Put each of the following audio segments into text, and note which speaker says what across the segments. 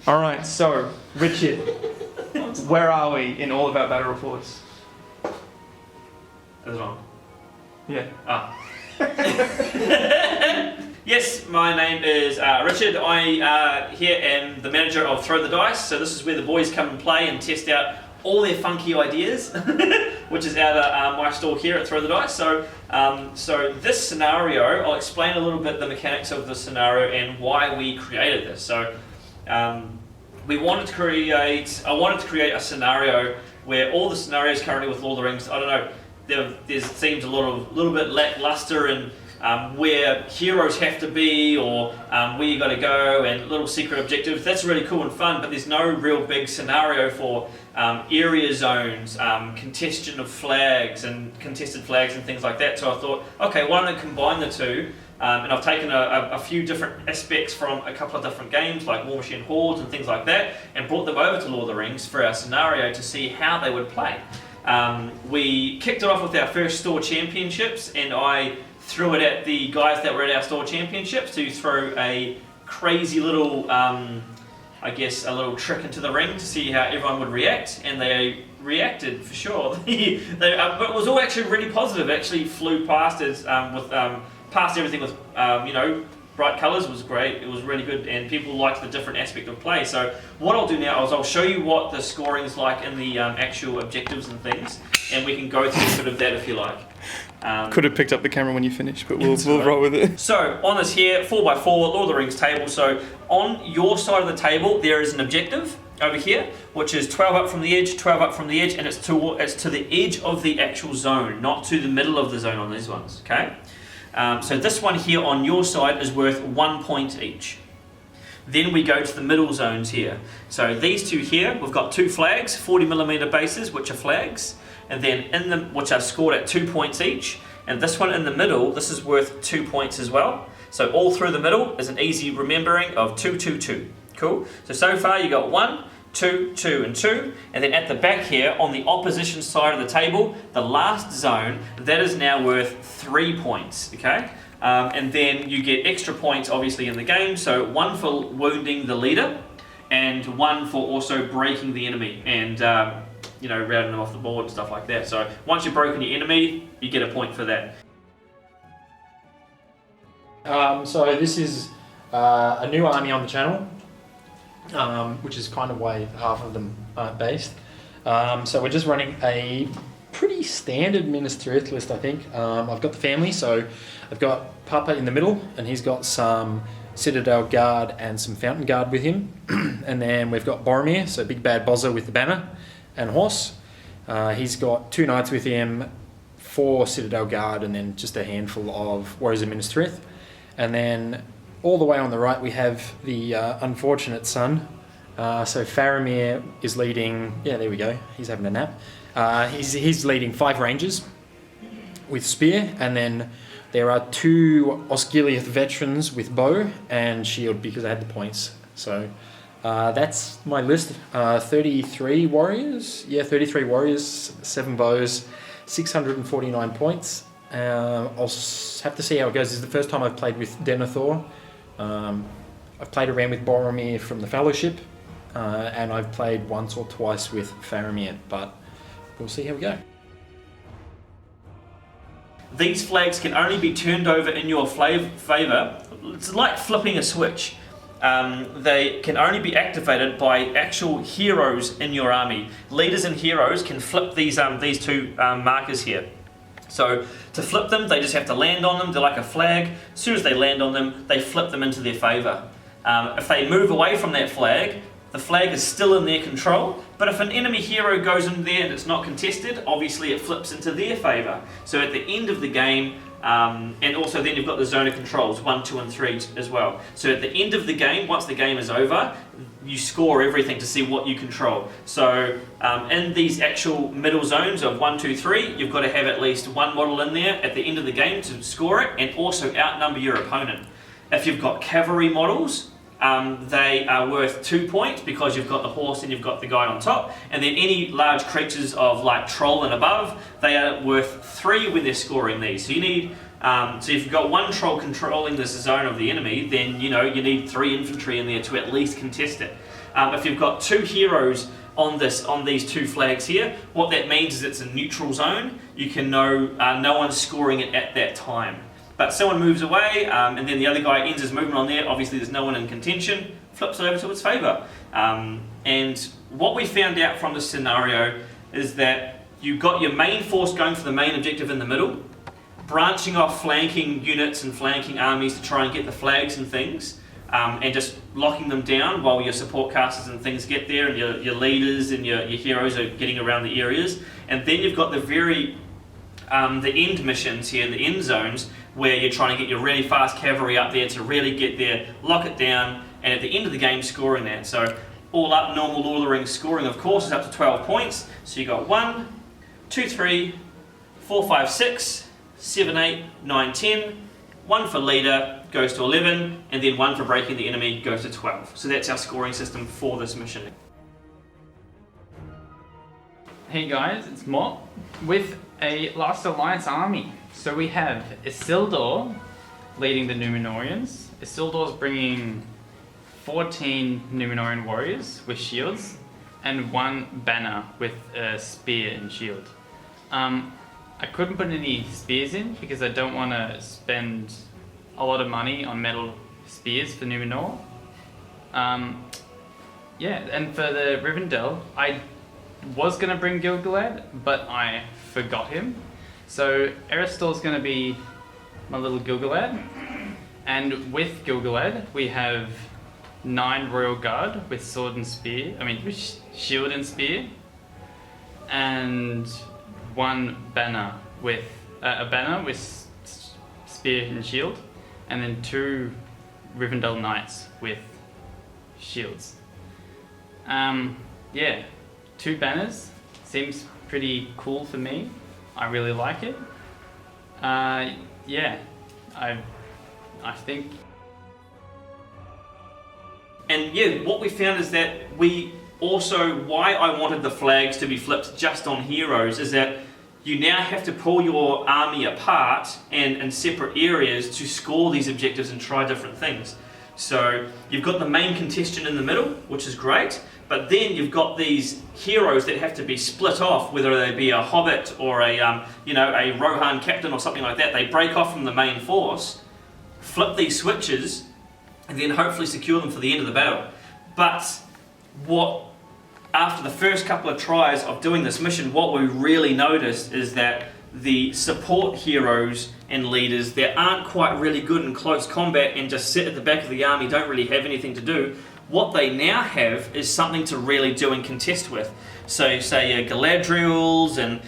Speaker 1: Alright, so, Richard, where are we in all of our battle reports?
Speaker 2: That's wrong.
Speaker 1: Yeah.
Speaker 2: Yes, my name is Richard. I here am the manager of Throw the Dice. So this is where the boys come and play and test out all their funky ideas, which is out of my stall here at Throw the Dice. So, so this scenario, I'll explain a little bit the mechanics of the scenario and why we created this. So, I wanted to create a scenario where all the scenarios currently with Lord of the Rings, I don't know, there seems a little bit lackluster in where heroes have to be or where you got to go and little secret objectives. That's really cool and fun, but there's no real big scenario for area zones, contested flags and things like that. So I thought, okay, why don't I combine the two? And I've taken a few different aspects from a couple of different games like War Machine Hordes and things like that and brought them over to Lord of the Rings for our scenario to see how they would play. We kicked it off with our first store championships, and I threw it at the guys that were at our store championships to throw a crazy little, I guess, a little trick into the ring to see how everyone would react, and they reacted for sure. But it was all actually really positive. It actually flew past us past everything with bright colours. Was great. It was really good, and people liked the different aspect of play. So what I'll do now is I'll show you what the scoring is like in the actual objectives and things, and we can go through sort of that if you like.
Speaker 1: Could have picked up the camera when you finished, but we'll roll with it.
Speaker 2: So on this here 4x4 Lord of the Rings table. So on your side of the table there is an objective over here, which is 12 up from the edge, 12 up from the edge, and it's to the edge of the actual zone, not to the middle of the zone on these ones. Okay. So this one here on your side is worth 1 point each. Then we go to the middle zones here. So these two here, we've got two flags, 40mm bases, which are flags, and then in them, which are scored at 2 points each. And this one in the middle, this is worth 2 points as well. So all through the middle is an easy remembering of 2, 2, 2. Cool. So far you got 1, 2, 2, and 2, and then at the back here on the opposition side of the table, the last zone, that is now worth 3 points. Okay. And then you get extra points obviously in the game, so 1 for wounding the leader and 1 for also breaking the enemy and routing them off the board and stuff like that. So once you've broken your enemy, you get a point for that.
Speaker 3: So this is a new army on the channel, which is kind of why half of them aren't based. So we're just running a pretty standard Minas Tirith list, I think. I've got the family, so I've got Papa in the middle, and he's got some Citadel Guard and some Fountain Guard with him. And then we've got Boromir, so Big Bad Bozza with the banner and horse. He's got 2 knights with him, 4 Citadel Guard, and then just a handful of Warriors of Minas Tirith. And then all the way on the right we have the unfortunate son. So Faramir is leading, yeah, there we go, he's having a nap. He's leading 5 rangers with spear, and then there are 2 Osgiliath veterans with bow and shield because I had the points. So that's my list. 33 warriors, 33 warriors, 7 bows, 649 points. I'll have to see how it goes. This is the first time I've played with Denethor. I've played around with Boromir from the Fellowship, and I've played once or twice with Faramir, but we'll see how we go.
Speaker 2: These flags can only be turned over in your favour. It's like flipping a switch. They can only be activated by actual heroes in your army. Leaders and heroes can flip these 2 markers here. So to flip them, they just have to land on them. They're like a flag. As soon as they land on them, they flip them into their favour. If they move away from that flag, the flag is still in their control, but if an enemy hero goes in there and it's not contested, obviously it flips into their favour. So at the end of the game, and also then you've got the zone of controls, 1, 2, and 3 as well. So at the end of the game, once the game is over, you score everything to see what you control. So in these actual middle zones of 1, 2, 3, you've got to have at least 1 model in there at the end of the game to score it, and also outnumber your opponent. If you've got cavalry models, they are worth 2 points because you've got the horse and you've got the guy on top, and then any large creatures of like troll and above, they are worth 3 when they're scoring these. So you need So if you've got one troll controlling this zone of the enemy, then you need 3 infantry in there to at least contest it. If you've got 2 heroes on these 2 flags here, what that means is it's a neutral zone. You can know no one's scoring it at that time. But someone moves away, and then the other guy ends his movement on there. Obviously, there's no one in contention. Flips it over to its favour. And what we found out from this scenario is that you've got your main force going for the main objective in the middle, branching off flanking units and flanking armies to try and get the flags and things, and just locking them down while your support casters and things get there, and your leaders and your heroes are getting around the areas. And then you've got the end missions here, the end zones, where you're trying to get your really fast cavalry up there to really get there, lock it down, and at the end of the game scoring that. So all up, normal Lord of the Rings scoring, of course, is up to 12 points. So you got 1, 2, 3, 4, 5, 6, 7, 8, 9, 10. 1 for leader goes to 11, and then 1 for breaking the enemy goes to 12. So that's our scoring system for this mission.
Speaker 4: Hey guys, it's Mop with a Last Alliance army. So we have Isildur leading the Numenorians. Isildur's bringing 14 Numenorian warriors with shields and 1 banner with a spear and shield. I couldn't put any spears in because I don't want to spend a lot of money on metal spears for Numenor. Yeah, and for the Rivendell, I was going to bring Gil-galad, but I forgot him. So Eristor's going to be my little Gil-galad. And with Gil-galad, we have 9 Royal Guard with sword and spear, with shield and spear. And 1 banner with, a banner with spear and shield. And then 2 Rivendell Knights with shields. Yeah, 2 banners seems pretty cool for me. I really like it. Yeah, I think.
Speaker 2: And yeah, what we found is that why I wanted the flags to be flipped just on heroes is that you now have to pull your army apart and in separate areas to score these objectives and try different things. So you've got the main contestant in the middle, which is great, but then you've got these heroes that have to be split off, whether they be a hobbit or a Rohan captain or something like that. They break off from the main force, flip these switches, and then hopefully secure them for the end of the battle. But after the first couple of tries of doing this mission, what we really noticed is that the support heroes and leaders that aren't quite really good in close combat and just sit at the back of the army, don't really have anything to do, what they now have is something to really do and contest with. So say Galadriels and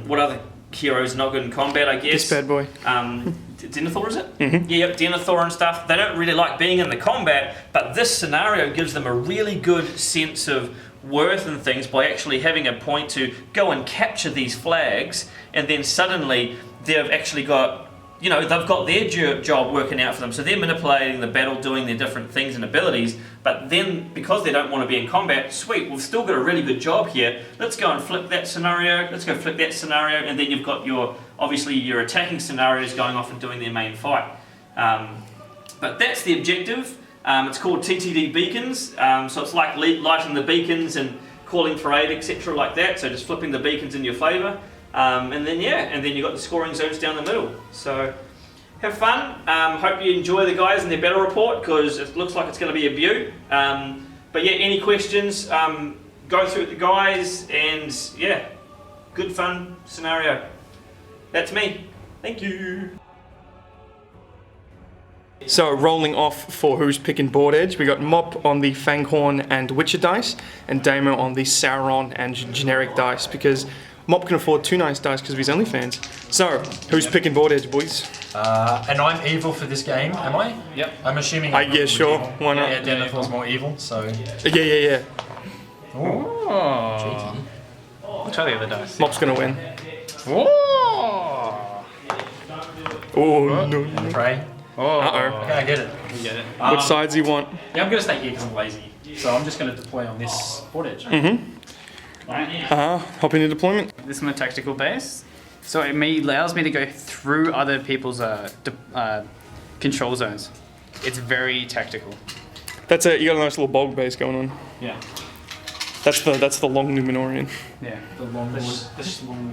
Speaker 2: what other heroes not good in combat, I guess.
Speaker 1: This bad boy.
Speaker 2: Denethor, is it?
Speaker 1: Mm-hmm.
Speaker 2: Yeah, Denethor and stuff. They don't really like being in the combat, but this scenario gives them a really good sense of worth and things by actually having a point to go and capture these flags, and then suddenly they've actually got, they've got their job working out for them. So they're manipulating the battle, doing their different things and abilities, but then because they don't want to be in combat, sweet, we've still got a really good job here. Let's go and flip that scenario, let's go flip that scenario, and then you've got your attacking scenarios going off and doing their main fight. But that's the objective. It's called TTD beacons, so it's like lighting the beacons and calling for aid, etc. like that, so just flipping the beacons in your favour. And then you've got the scoring zones down the middle. So have fun. Hope you enjoy the guys and their battle report, because it looks like it's going to be a beaut. But yeah, any questions, go through with the guys, and yeah, good fun scenario. That's me. Thank you.
Speaker 1: So rolling off for who's picking board edge, we got Mop on the Fanghorn and Witcher dice, and Damo on the Sauron and generic dice, because Mop can afford 2 nice dice because of his OnlyFans. So, who's picking board edge, boys?
Speaker 3: And I'm evil for this game, am I?
Speaker 4: Yep.
Speaker 3: I'm assuming.
Speaker 1: Yeah, sure.
Speaker 3: Evil.
Speaker 1: Why not?
Speaker 3: Yeah, Denethor's more evil, so.
Speaker 1: Yeah.
Speaker 4: Oh. I'll try the other dice.
Speaker 1: Mop's gonna win.
Speaker 4: Oh.
Speaker 1: Oh, no.
Speaker 3: Pray.
Speaker 4: Oh.
Speaker 1: Uh-oh.
Speaker 3: Okay, I get it.
Speaker 4: You get it.
Speaker 1: What sides do you want?
Speaker 3: Yeah, I'm going to stay here because I'm lazy. So I'm just going to deploy on this board edge.
Speaker 1: Mm-hmm.
Speaker 4: Right.
Speaker 1: Hop into deployment.
Speaker 4: This is my tactical base. So it allows me to go through other people's control zones. It's very tactical.
Speaker 1: You got a nice little bog base going on.
Speaker 4: Yeah.
Speaker 1: That's the long Numenorian.
Speaker 4: Yeah.
Speaker 3: The long
Speaker 4: The
Speaker 3: one.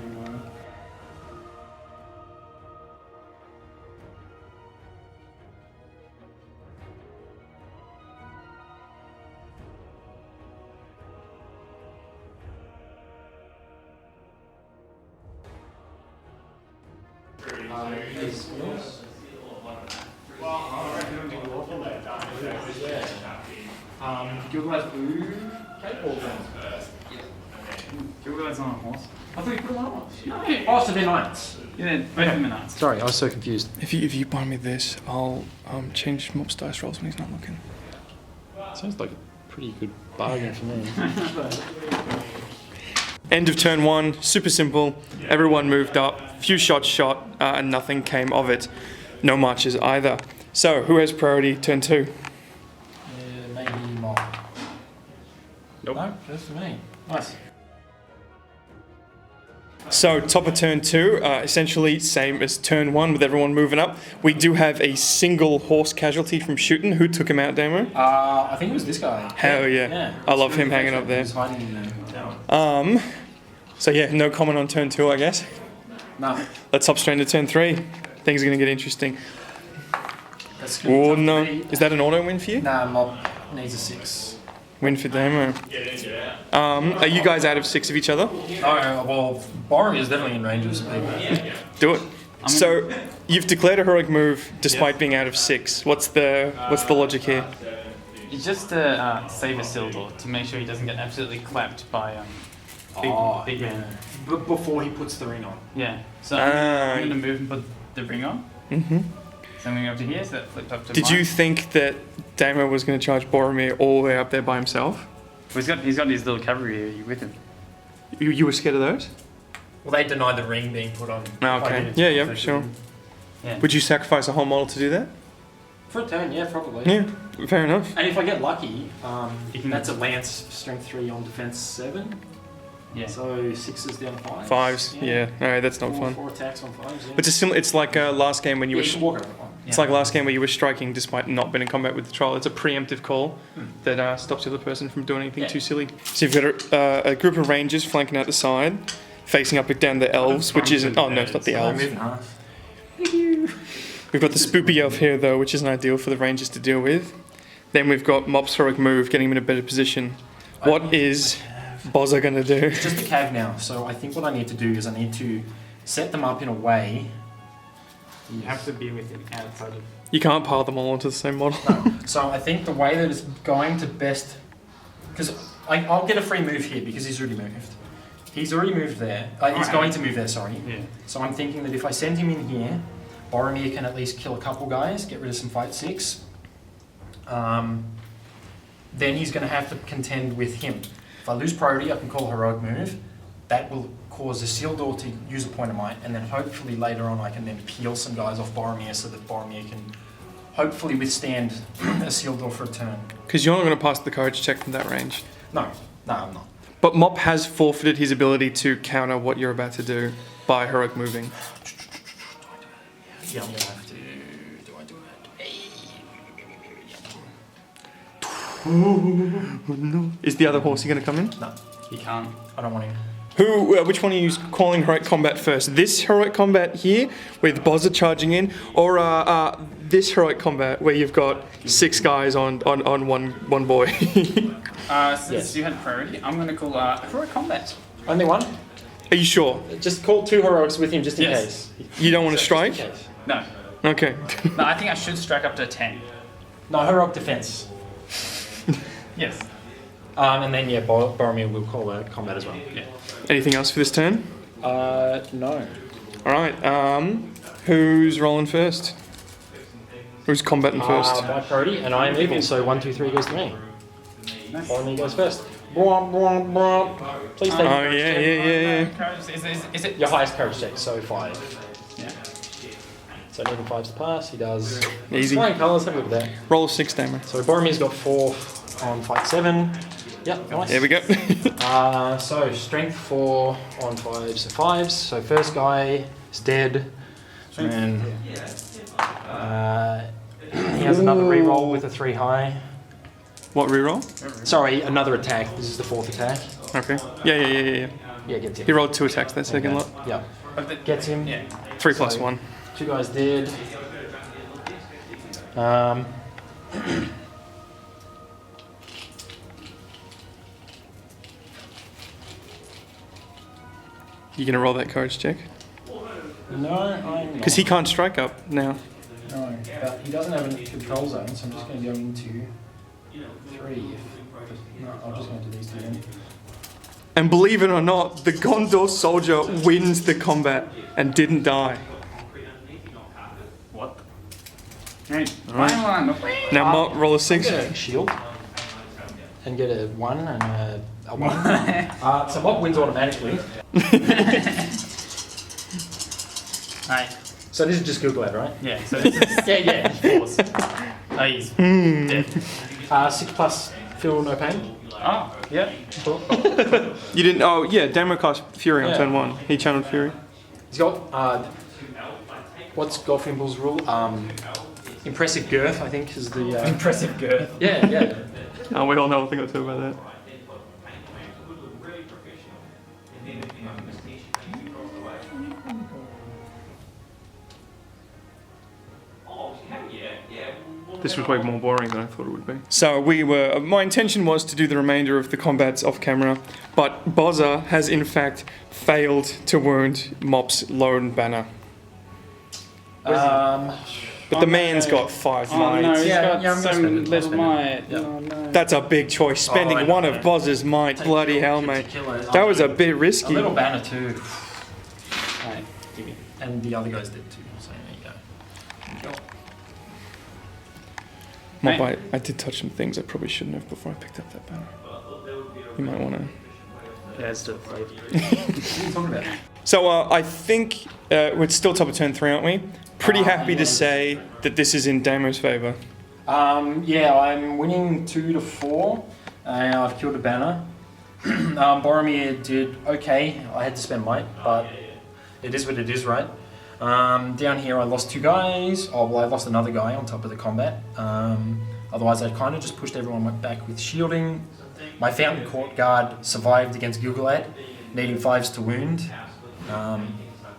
Speaker 4: long Gilgalad's blue. Gilgalad's on a horse. I thought you put him on a horse. No.
Speaker 3: Oh, so they're knights.
Speaker 4: Yeah, both of them are knights.
Speaker 3: Sorry, I was so confused.
Speaker 1: If you buy me this, I'll change Mop's dice rolls when he's not looking.
Speaker 3: Sounds like a pretty good bargain for me.
Speaker 1: End of turn 1, super simple. Everyone moved up, few shots shot, and nothing came of it. No marches either. So, who has priority turn 2?
Speaker 3: Maybe Mop.
Speaker 4: Nope.
Speaker 3: No, just for me. Nice.
Speaker 1: So, top of turn 2, essentially same as turn 1 with everyone moving up. We do have a single horse casualty from shooting. Who took him out, Damo?
Speaker 3: I think it was this guy.
Speaker 1: Hell yeah. I love him hanging up there.
Speaker 3: He's hiding in the tower.
Speaker 1: So yeah, no comment on turn 2, I guess.
Speaker 3: No.
Speaker 1: Let's hop straight into turn 3. Things are going to get interesting.
Speaker 3: That's good.
Speaker 1: Oh no. Is that an auto win for you?
Speaker 3: Nah, Mop needs a 6.
Speaker 1: Win for Damo. Are you guys out of 6 of each other?
Speaker 3: No, well, Boromir is definitely in range of some people.
Speaker 1: Do it. So, you've declared a heroic move despite being out of 6. What's the logic here?
Speaker 4: It's just to save Isildur, to make sure he doesn't get absolutely clapped by big man.
Speaker 3: But before he puts the ring on.
Speaker 4: Yeah. So I'm going to move and put the ring on.
Speaker 1: Mm-hmm.
Speaker 4: So I'm going to go up to here, so that flipped up to
Speaker 1: Did you think that Damo was going to charge Boromir all the way up there by himself?
Speaker 4: Well, he's got his little cavalry here with him.
Speaker 1: You were scared of those?
Speaker 3: Well, they denied the ring being put on.
Speaker 1: Oh, okay. Yeah, sure.
Speaker 4: Yeah.
Speaker 1: Would you sacrifice a whole model to do that?
Speaker 3: For a turn, yeah, probably.
Speaker 1: Yeah, fair enough.
Speaker 3: And if I get lucky, that's a lance, strength 3 on defense 7.
Speaker 4: Yeah.
Speaker 3: So 6s down 5s.
Speaker 1: 5s, yeah. Alright, that's not fun.
Speaker 3: 4 attacks on 5s, yeah.
Speaker 1: But it's like last game when you
Speaker 3: Yeah,
Speaker 1: were...
Speaker 3: you can walk over one.
Speaker 1: It's like last game where you were striking despite not being in combat with the troll. It's a preemptive call that stops the other person from doing anything too silly. So you've got a group of rangers flanking out the side, facing up and down the elves, which isn't... Oh no, it's not the elves.
Speaker 3: Move in half.
Speaker 1: We've got the spoopy elf here though, which isn't ideal for the rangers to deal with. Then we've got Mop's heroic move, getting him in a better position. What is Bozza going to do?
Speaker 3: It's just a cav now, so I think what I need to do is I need to set them up in a way.
Speaker 4: You have to be with him outside of...
Speaker 1: You can't pile them all onto the same model.
Speaker 3: No. So I think the way that it's going to best... Because I'll get a free move here because he's already moved. He's already moved there. He's going to move there, sorry.
Speaker 4: Yeah.
Speaker 3: So I'm thinking that if I send him in here, Boromir can at least kill a couple guys, get rid of some fight 6. Then he's going to have to contend with him. If I lose priority, I can call a heroic move. That will cause Isildur to use a point of might, and then hopefully later on I can then peel some guys off Boromir so that Boromir can hopefully withstand Isildur for a turn.
Speaker 1: Because you're not going to pass the courage check from that range.
Speaker 3: No, I'm not.
Speaker 1: But Mop has forfeited his ability to counter what you're about to do by heroic moving.
Speaker 3: Yeah, I'm going to have to... Do I do it?
Speaker 1: No. Is the other horsey going to come in?
Speaker 3: No,
Speaker 4: He can't.
Speaker 3: I don't want him.
Speaker 1: Which one are you calling heroic combat first? This heroic combat here, with Bozza charging in, or this heroic combat where you've got 6 guys on one boy?
Speaker 4: Since you had priority, I'm going to call heroic combat.
Speaker 3: Only one?
Speaker 1: Are you sure?
Speaker 3: Just call 2 heroics with him just in
Speaker 4: Yes.
Speaker 3: case.
Speaker 1: You don't want to strike?
Speaker 3: Just in case.
Speaker 4: No.
Speaker 1: Okay.
Speaker 4: No, I think I should strike up to 10.
Speaker 3: No, heroic defense.
Speaker 4: Yes.
Speaker 3: And then, yeah, Boromir will call combat as well.
Speaker 4: Yeah.
Speaker 1: Anything else for this turn?
Speaker 3: No.
Speaker 1: Alright, who's rolling first? Who's combating first?
Speaker 3: My priority, and I am evil, so 1, 2, 3 goes to me.
Speaker 4: Nice.
Speaker 3: Boromir goes first. Please take
Speaker 1: Oh, yeah.
Speaker 4: Courage, is it...
Speaker 3: your highest courage check, so 5.
Speaker 4: Yeah.
Speaker 3: So I need 5s to pass, he does.
Speaker 1: Easy.
Speaker 3: Flying colours, have a look at that.
Speaker 1: Roll a 6, Damo.
Speaker 3: So Boromir's got 4 on fight 7. Yep, nice.
Speaker 1: There we go.
Speaker 3: So strength 4 on 5s, so 5s. So first guy is dead. And he has another reroll with a 3 high.
Speaker 1: What reroll?
Speaker 3: Sorry, another attack. This is the 4th attack.
Speaker 1: Okay. Yeah.
Speaker 3: Yeah, gets him.
Speaker 1: He rolled 2 attacks that second lot.
Speaker 3: Yeah. Gets him.
Speaker 1: 3 plus 1.
Speaker 3: 2 guys dead.
Speaker 1: You gonna roll that courage check?
Speaker 3: No, I'm not.
Speaker 1: Because he can't strike up now.
Speaker 3: No, but he doesn't have any control zone, so I'm just going to go into 3. No, I'm just going to do these 2 then.
Speaker 1: And believe it or not, the Gondor soldier wins the combat and didn't die.
Speaker 4: What? Right. Fine.
Speaker 1: Now Mop, roll a 6.
Speaker 3: Get a shield and get a 1 and a 1. So Mop wins automatically.
Speaker 4: Right.
Speaker 3: So this is just Google Ad, right?
Speaker 4: Yeah. So this is
Speaker 3: Yeah.
Speaker 4: force. Oh, he's dead.
Speaker 3: 6 plus feel no pain.
Speaker 4: Oh, yeah.
Speaker 1: You didn't. Oh yeah, Damo cast Fury on
Speaker 3: Yeah.
Speaker 1: turn 1. He channeled Fury.
Speaker 3: He's got what's Golfimble's rule? Impressive girth, I think, is the
Speaker 4: Impressive girth.
Speaker 3: yeah.
Speaker 1: Oh, we all know a thing or two about that. This was way more boring than I thought it would be. So my intention was to do the remainder of the combats off camera, but Bozza has in fact failed to wound Mop's lone banner. But the man's got 5 might.
Speaker 4: No, he's
Speaker 3: Yeah,
Speaker 4: got
Speaker 3: I'm gonna
Speaker 4: some
Speaker 3: spend it. I'll
Speaker 4: little
Speaker 3: spend it.
Speaker 4: might.
Speaker 3: Yeah.
Speaker 4: Oh, no.
Speaker 1: That's a big choice, spending
Speaker 3: Oh, I know.
Speaker 1: one of Bozza's might. Bloody hell, mate. That was a bit
Speaker 3: A
Speaker 1: risky.
Speaker 3: little banner too,
Speaker 4: Right, give me.
Speaker 3: and the other guys did too. So there you go.
Speaker 1: Mop, I did touch some things I probably shouldn't have before I picked up that banner. You might want to.
Speaker 4: Yeah, it's still
Speaker 3: What are you talking about?
Speaker 1: So I think we're still top of turn 3, aren't we? Pretty happy to say that this is in Damo's favour.
Speaker 3: Yeah, I'm winning 2 to 4. I've killed a banner. Boromir did okay. I had to spend might, but it is what it is, right? Down here I lost 2 guys. Oh, well, I lost another guy on top of the combat. Otherwise, I kind of just pushed everyone back with shielding. My Fountain Court Guard survived against Gilgalad, needing 5s to wound.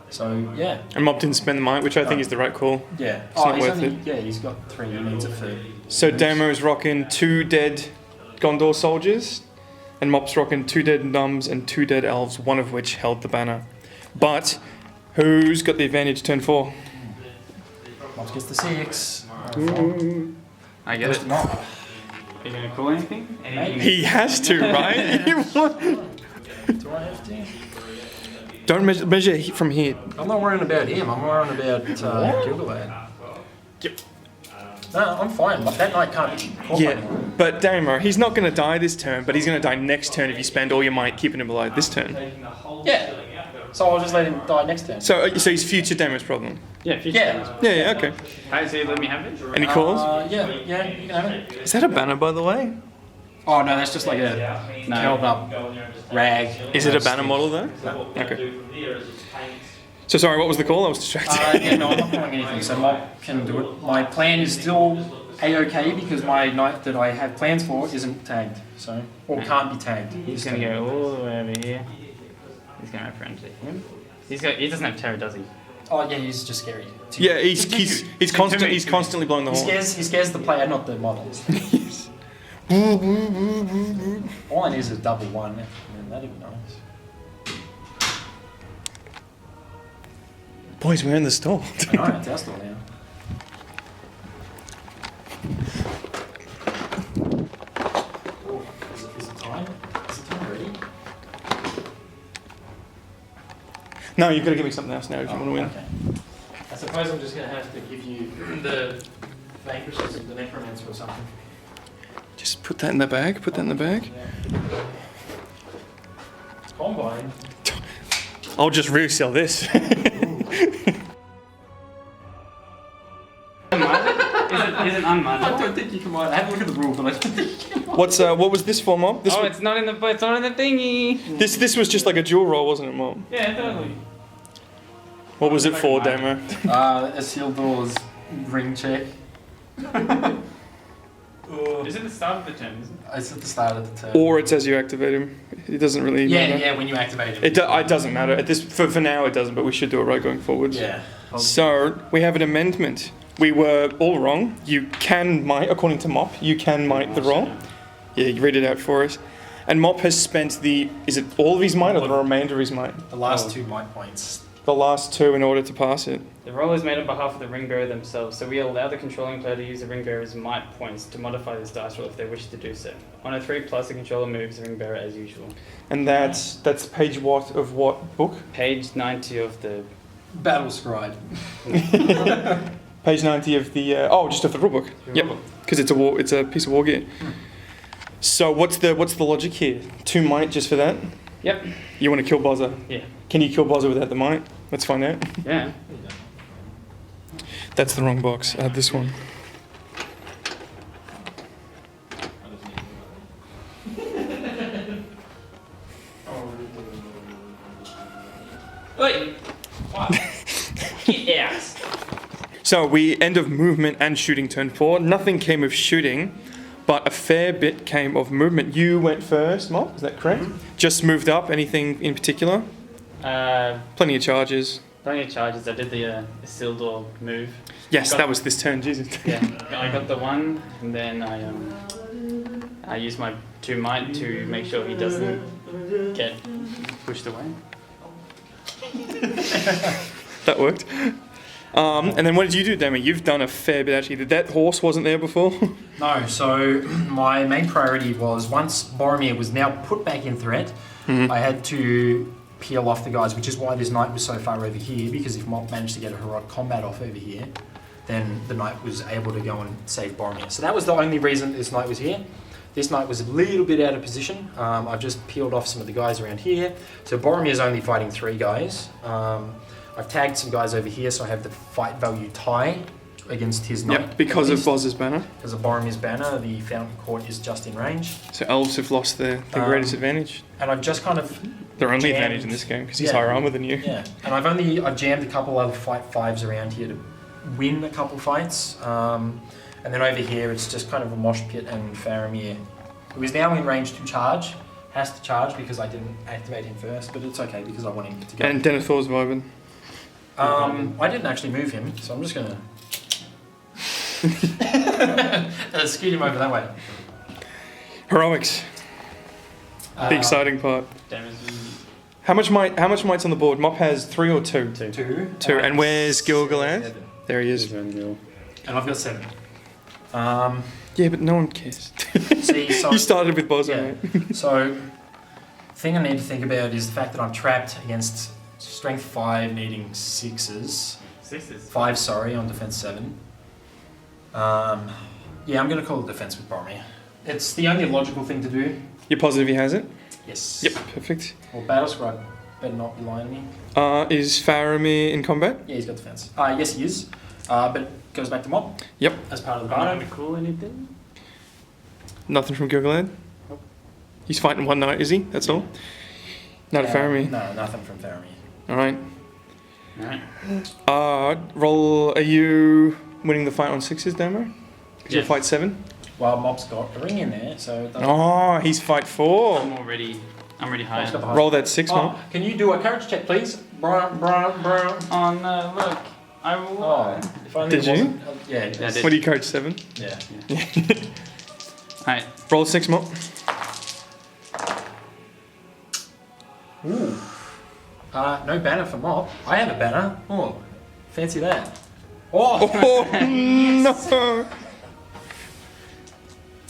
Speaker 3: So, yeah.
Speaker 1: And Mop didn't spend the might, which I think is the right call.
Speaker 3: Yeah.
Speaker 1: It's not worth it.
Speaker 3: Yeah, he's got 3. He needs it for...
Speaker 1: So Damo's rocking 2 dead Gondor soldiers, and Mop's rocking 2 dead Numbs and 2 dead Elves, one of which held the banner. But who's got the advantage turn 4?
Speaker 3: Mops gets the 6.
Speaker 4: I get it.
Speaker 3: Not.
Speaker 4: Are you going to call anything? Anything?
Speaker 1: He has to, right?
Speaker 3: Do I have to?
Speaker 1: Don't measure from here.
Speaker 3: I'm not worrying about him. I'm worrying about Gilgalad.
Speaker 1: Yep.
Speaker 3: No, I'm fine. But that knight can't be caught by
Speaker 1: Yeah,
Speaker 3: anyone.
Speaker 1: but Damo, he's not going to die this turn, but he's going to die next turn if you spend all your might keeping him alive this turn.
Speaker 3: Yeah. So I'll just let him die next turn.
Speaker 1: So he's future Damo's problem.
Speaker 4: Yeah, future.
Speaker 3: Yeah.
Speaker 1: Yeah, okay.
Speaker 4: Alright, so you let me have it?
Speaker 1: Any calls?
Speaker 3: Yeah, you can have it.
Speaker 1: Is that a banner, by the way?
Speaker 3: Oh, no, that's just like a held up rag.
Speaker 1: Is it a banner model, though? No. Okay. So sorry, what was the call? I was distracted.
Speaker 3: Yeah, no, I'm not calling anything, so Mob can do it. My plan is still A-OK because my knight that I have plans for isn't tagged, so, or can't be tagged.
Speaker 4: He's going to go all the way over here. He's going to have friends with him. He doesn't have terror, does he?
Speaker 3: Oh yeah, he's just scary.
Speaker 1: Yeah, he's constantly blowing the
Speaker 3: He
Speaker 1: horn.
Speaker 3: scares the player, not the models. All I need is a double 1. Man, that'd be nice.
Speaker 1: Boys, we're in the store.
Speaker 3: I know, it's our store now. Oh, is it time? Is it time ready?
Speaker 1: No, you've got to give me something else now if you want to win.
Speaker 3: Okay. I suppose I'm just going to have to give you the vanquishes of the necromancer or something.
Speaker 1: Just put that in the bag. Put that in the bag.
Speaker 3: Combine.
Speaker 1: I'll just resell this.
Speaker 4: Is it unmanned?
Speaker 3: don't think you can mind. I haven't looked at the rules, but I don't think you can mind.
Speaker 1: What was this for, Mob? This was,
Speaker 4: it's not in the thingy.
Speaker 1: this was just like a dual roll, wasn't it, Mob?
Speaker 4: Yeah, totally.
Speaker 1: What was it for, Damo?
Speaker 3: Isildur's ring check.
Speaker 4: Is it the start of the turn, isn't it?
Speaker 3: It's at the start of the turn.
Speaker 1: Or it's as you activate him. It doesn't really matter.
Speaker 3: Yeah, when you activate him.
Speaker 1: It doesn't matter. At this for now it doesn't, but we should do it right going forward.
Speaker 3: Yeah.
Speaker 1: So we have an amendment. We were all wrong. You can might, according to Mop, you can might the roll. Yeah, you read it out for us. And Mop has spent is it all of his might or the remainder of his might?
Speaker 3: The last 2 might points.
Speaker 1: The last 2 in order to pass it.
Speaker 4: The roll is made on behalf of the ring bearer themselves, so we allow the controlling player to use the ring bearer's might points to modify this dice roll if they wish to do so. On a 3+, the controller moves the ring bearer as usual.
Speaker 1: And that's page what of what book?
Speaker 4: Page 90 of the...
Speaker 3: Battle Scribe.
Speaker 1: Page 90 of the just of the rulebook. Yep. Because it's a piece of war gear. So what's the logic here? 2 might just for that?
Speaker 4: Yep.
Speaker 1: You want to kill Bozza?
Speaker 4: Yeah.
Speaker 1: Can you kill Bozza without the might? Let's find out.
Speaker 4: Yeah.
Speaker 1: That's the wrong box. Add this one.
Speaker 2: Wait. What? Get out.
Speaker 1: So we end of movement and shooting turn 4. Nothing came of shooting, but a fair bit came of movement. You went first, Mark, is that correct? Just moved up. Anything in particular?
Speaker 4: Plenty
Speaker 1: Plenty of charges.
Speaker 4: of charges. I did the Isildur move.
Speaker 1: Yes, that was this turn, Jesus.
Speaker 4: Yeah, I got the 1, and then I used my 2 might to make sure he doesn't get pushed away.
Speaker 1: That worked. And then what did you do, Demi? You've done a fair bit actually. That horse wasn't there before?
Speaker 3: No, so my main priority was once Boromir was now put back in threat, I had to peel off the guys, which is why this knight was so far over here, because if Mop managed to get a heroic combat off over here, then the knight was able to go and save Boromir. So that was the only reason this knight was here. This knight was a little bit out of position. I've just peeled off some of the guys around here. So Boromir's only fighting 3 guys. I've tagged some guys over here, so I have the fight value tie against his knight.
Speaker 1: Yep, because of Boz's banner.
Speaker 3: Because of Boromir's banner, the Fountain Court is just in range.
Speaker 1: So elves have lost their greatest advantage.
Speaker 3: And I've just kind of
Speaker 1: Their only
Speaker 3: jammed-
Speaker 1: advantage in this game, because he's
Speaker 3: Yeah.
Speaker 1: higher armor than you.
Speaker 3: Yeah, and I've jammed a couple of fight 5s around here to win a couple fights. And then over here, it's just kind of a mosh pit and Faramir, who is now in range to charge. Has to charge because I didn't activate him first, but it's okay because I want him to go.
Speaker 1: And Denethor's vibing.
Speaker 3: I didn't actually move him, so I'm just gonna scoot him over that way.
Speaker 1: Heroics. The exciting part.
Speaker 4: Damage.
Speaker 1: How much might's on the board? Mop has 3 or 2?
Speaker 3: 2.
Speaker 1: And where's Gil-galad?
Speaker 3: 7.
Speaker 1: There he is.
Speaker 3: And I've got 7.
Speaker 1: Yeah, but no one cares.
Speaker 3: See, so
Speaker 1: You started with Bozo,
Speaker 3: yeah.
Speaker 1: mate.
Speaker 3: So, thing I need to think about is the fact that I'm trapped against strength 5 needing 6s.
Speaker 4: 6s.
Speaker 3: 5, sorry, on defense 7. Yeah, I'm going to call it defense with Boromir. It's the only logical thing to do.
Speaker 1: You're positive he has it?
Speaker 3: Yes.
Speaker 1: Yep, perfect.
Speaker 3: Well, Battle Scribe better not be lying to me.
Speaker 1: Is Faramir in combat?
Speaker 3: Yeah, he's got defense. Yes, he is. But it goes back to Mob.
Speaker 1: Yep.
Speaker 3: As part of the
Speaker 4: Can't
Speaker 3: banner.
Speaker 4: have cool anything?
Speaker 1: Nothing from Gil-galad?
Speaker 3: Nope.
Speaker 1: He's fighting one knight, is he? That's all? Not a Faramir?
Speaker 3: No, nothing from Faramir.
Speaker 1: Alright.
Speaker 4: Alright.
Speaker 1: Roll, are you winning the fight on 6s, Damo? You'll
Speaker 4: Yeah.
Speaker 1: fight 7?
Speaker 3: Well, Mob's got a ring in there, so... it doesn't-
Speaker 1: Oh, he's fight 4.
Speaker 4: I'm already high.
Speaker 3: Mob's got the high-
Speaker 1: Roll that 6, Mob.
Speaker 3: Can you do a courage check, please? Brown.
Speaker 4: Oh no, look. I will.
Speaker 3: Oh, if only
Speaker 1: Did
Speaker 3: it
Speaker 1: you?
Speaker 3: wasn't- yeah, it
Speaker 4: Yeah, I
Speaker 3: is.
Speaker 4: did.
Speaker 1: What do you coach, 7?
Speaker 3: Yeah.
Speaker 4: Alright.
Speaker 1: Roll a 6, Mob.
Speaker 3: Ooh. No banner for Mob. I have a banner. Oh, fancy that. Oh!
Speaker 1: Oh,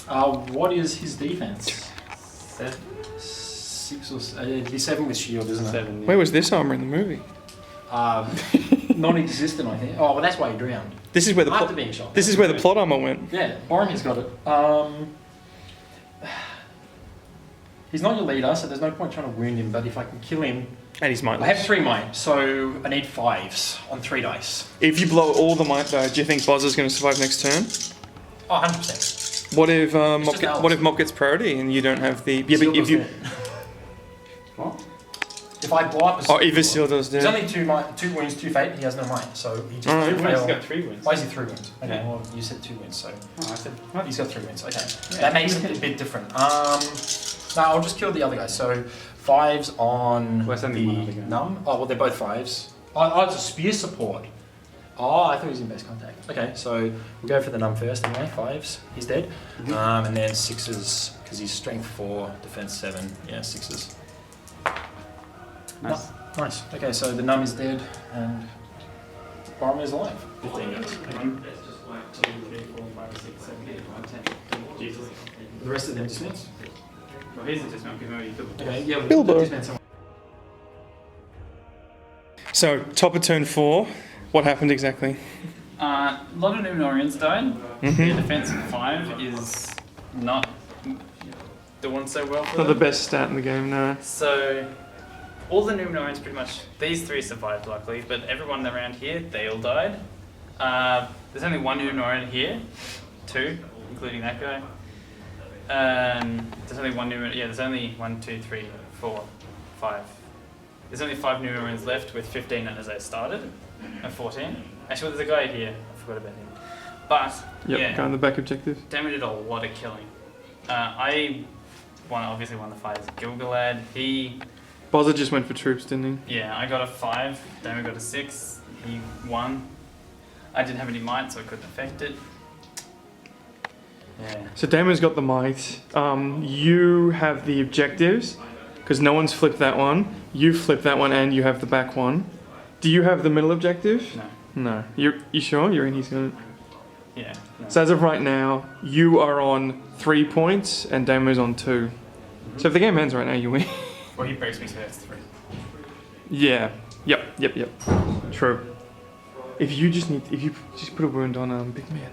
Speaker 1: no!
Speaker 3: What is his defense?
Speaker 4: 7.
Speaker 3: 6 or... it'd be 7 with shield, isn't it?
Speaker 4: 7. Yeah.
Speaker 1: Where was this armor in the movie?
Speaker 3: Non-existent, I think. Oh, well, that's why he drowned.
Speaker 1: This is where the
Speaker 3: After
Speaker 1: plot.
Speaker 3: being shot.
Speaker 1: This is where the plot armor went.
Speaker 3: Yeah, Boromir's got it. He's not your leader, so there's no point trying to wound him, but if I can kill him...
Speaker 1: And he's
Speaker 3: I have
Speaker 1: mindless.
Speaker 3: 3 might, so I need 5s on 3 dice.
Speaker 1: If you blow all the might though, do you think Bozza's going to survive next turn?
Speaker 3: Oh, 100%.
Speaker 1: What if
Speaker 3: It's just elves.
Speaker 1: what if Mop gets priority and you don't have the? Yeah,
Speaker 3: Seal
Speaker 1: but if
Speaker 3: does
Speaker 1: you.
Speaker 3: dead. If I blow up a
Speaker 1: Oh, if a seal does
Speaker 3: There's
Speaker 1: dead.
Speaker 3: only two wounds, 2 fate, he has no might, so he just
Speaker 1: Alright.
Speaker 3: two
Speaker 4: He's
Speaker 3: fail.
Speaker 4: got 3 wins.
Speaker 3: Why is he 3 wounds? Okay,
Speaker 4: Yeah.
Speaker 3: well, you said 2 wounds, so
Speaker 4: Oh, I said,
Speaker 3: he's got 3 wounds. Okay,
Speaker 4: Yeah.
Speaker 3: that makes it a bit different. No, I'll just kill the other guy. So 5s on
Speaker 4: Well, it's only one other guy.
Speaker 3: numb. Oh, well, they're both 5s. Oh, it's a spear support. Oh, I thought he was in best contact. Okay, so we'll go for the numb first anyway. 5s, he's dead. And then 6s, because he's strength 4, defense 7. Yeah, 6s.
Speaker 4: nice.
Speaker 3: Nice. Okay, so the numb is dead and Boromir is alive. 15 guys.
Speaker 4: That's just like 2, 3, 4, 5, 6, 7, 8, 9, 10. Jesus.
Speaker 3: The rest of them dismiss.
Speaker 4: Well, here's the dismount, because maybe you could.
Speaker 3: Okay, yeah,
Speaker 1: Bilbo.
Speaker 3: dismiss someone.
Speaker 1: So top of turn 4. What happened exactly?
Speaker 4: A lot of Numenorians died.
Speaker 1: Mhm.
Speaker 4: Their defense 5 is not doing so well for
Speaker 1: Not the
Speaker 4: them.
Speaker 1: best stat in the game, no.
Speaker 4: So, all the Numenorians pretty much, these 3 survived luckily, but everyone around here, they all died. There's only 1 Numenorian here, 2, including that guy. There's only 1 Numenorian, yeah, there's only 1, 2, 3, 4, 5. There's only 5 Numenorians left with 15 as I started, and 14. Actually, there's a guy here, I forgot about him. But,
Speaker 1: Yep,
Speaker 4: yeah.
Speaker 1: go on the back objective.
Speaker 4: Damon did a lot of killing. I obviously won the fight as Gilgalad. He,
Speaker 1: Bozza just went for troops, didn't he?
Speaker 4: yeah, I got a 5. Damon got a 6. He won. I didn't have any might, so I couldn't affect it. Yeah.
Speaker 1: So Damon's got the might. You have the objectives, because no one's flipped that one. You flip that one, and you have the back one. Do you have the middle objective?
Speaker 4: No.
Speaker 1: No. You sure? You're in. He's gonna.
Speaker 4: Yeah. No.
Speaker 1: So as of right now, you are on 3 points, and Damo's on 2. So if the game ends right now, you win.
Speaker 4: Well, he breaks me, so that's 3.
Speaker 1: Yeah. Yep. True. If you just put a wound on big man.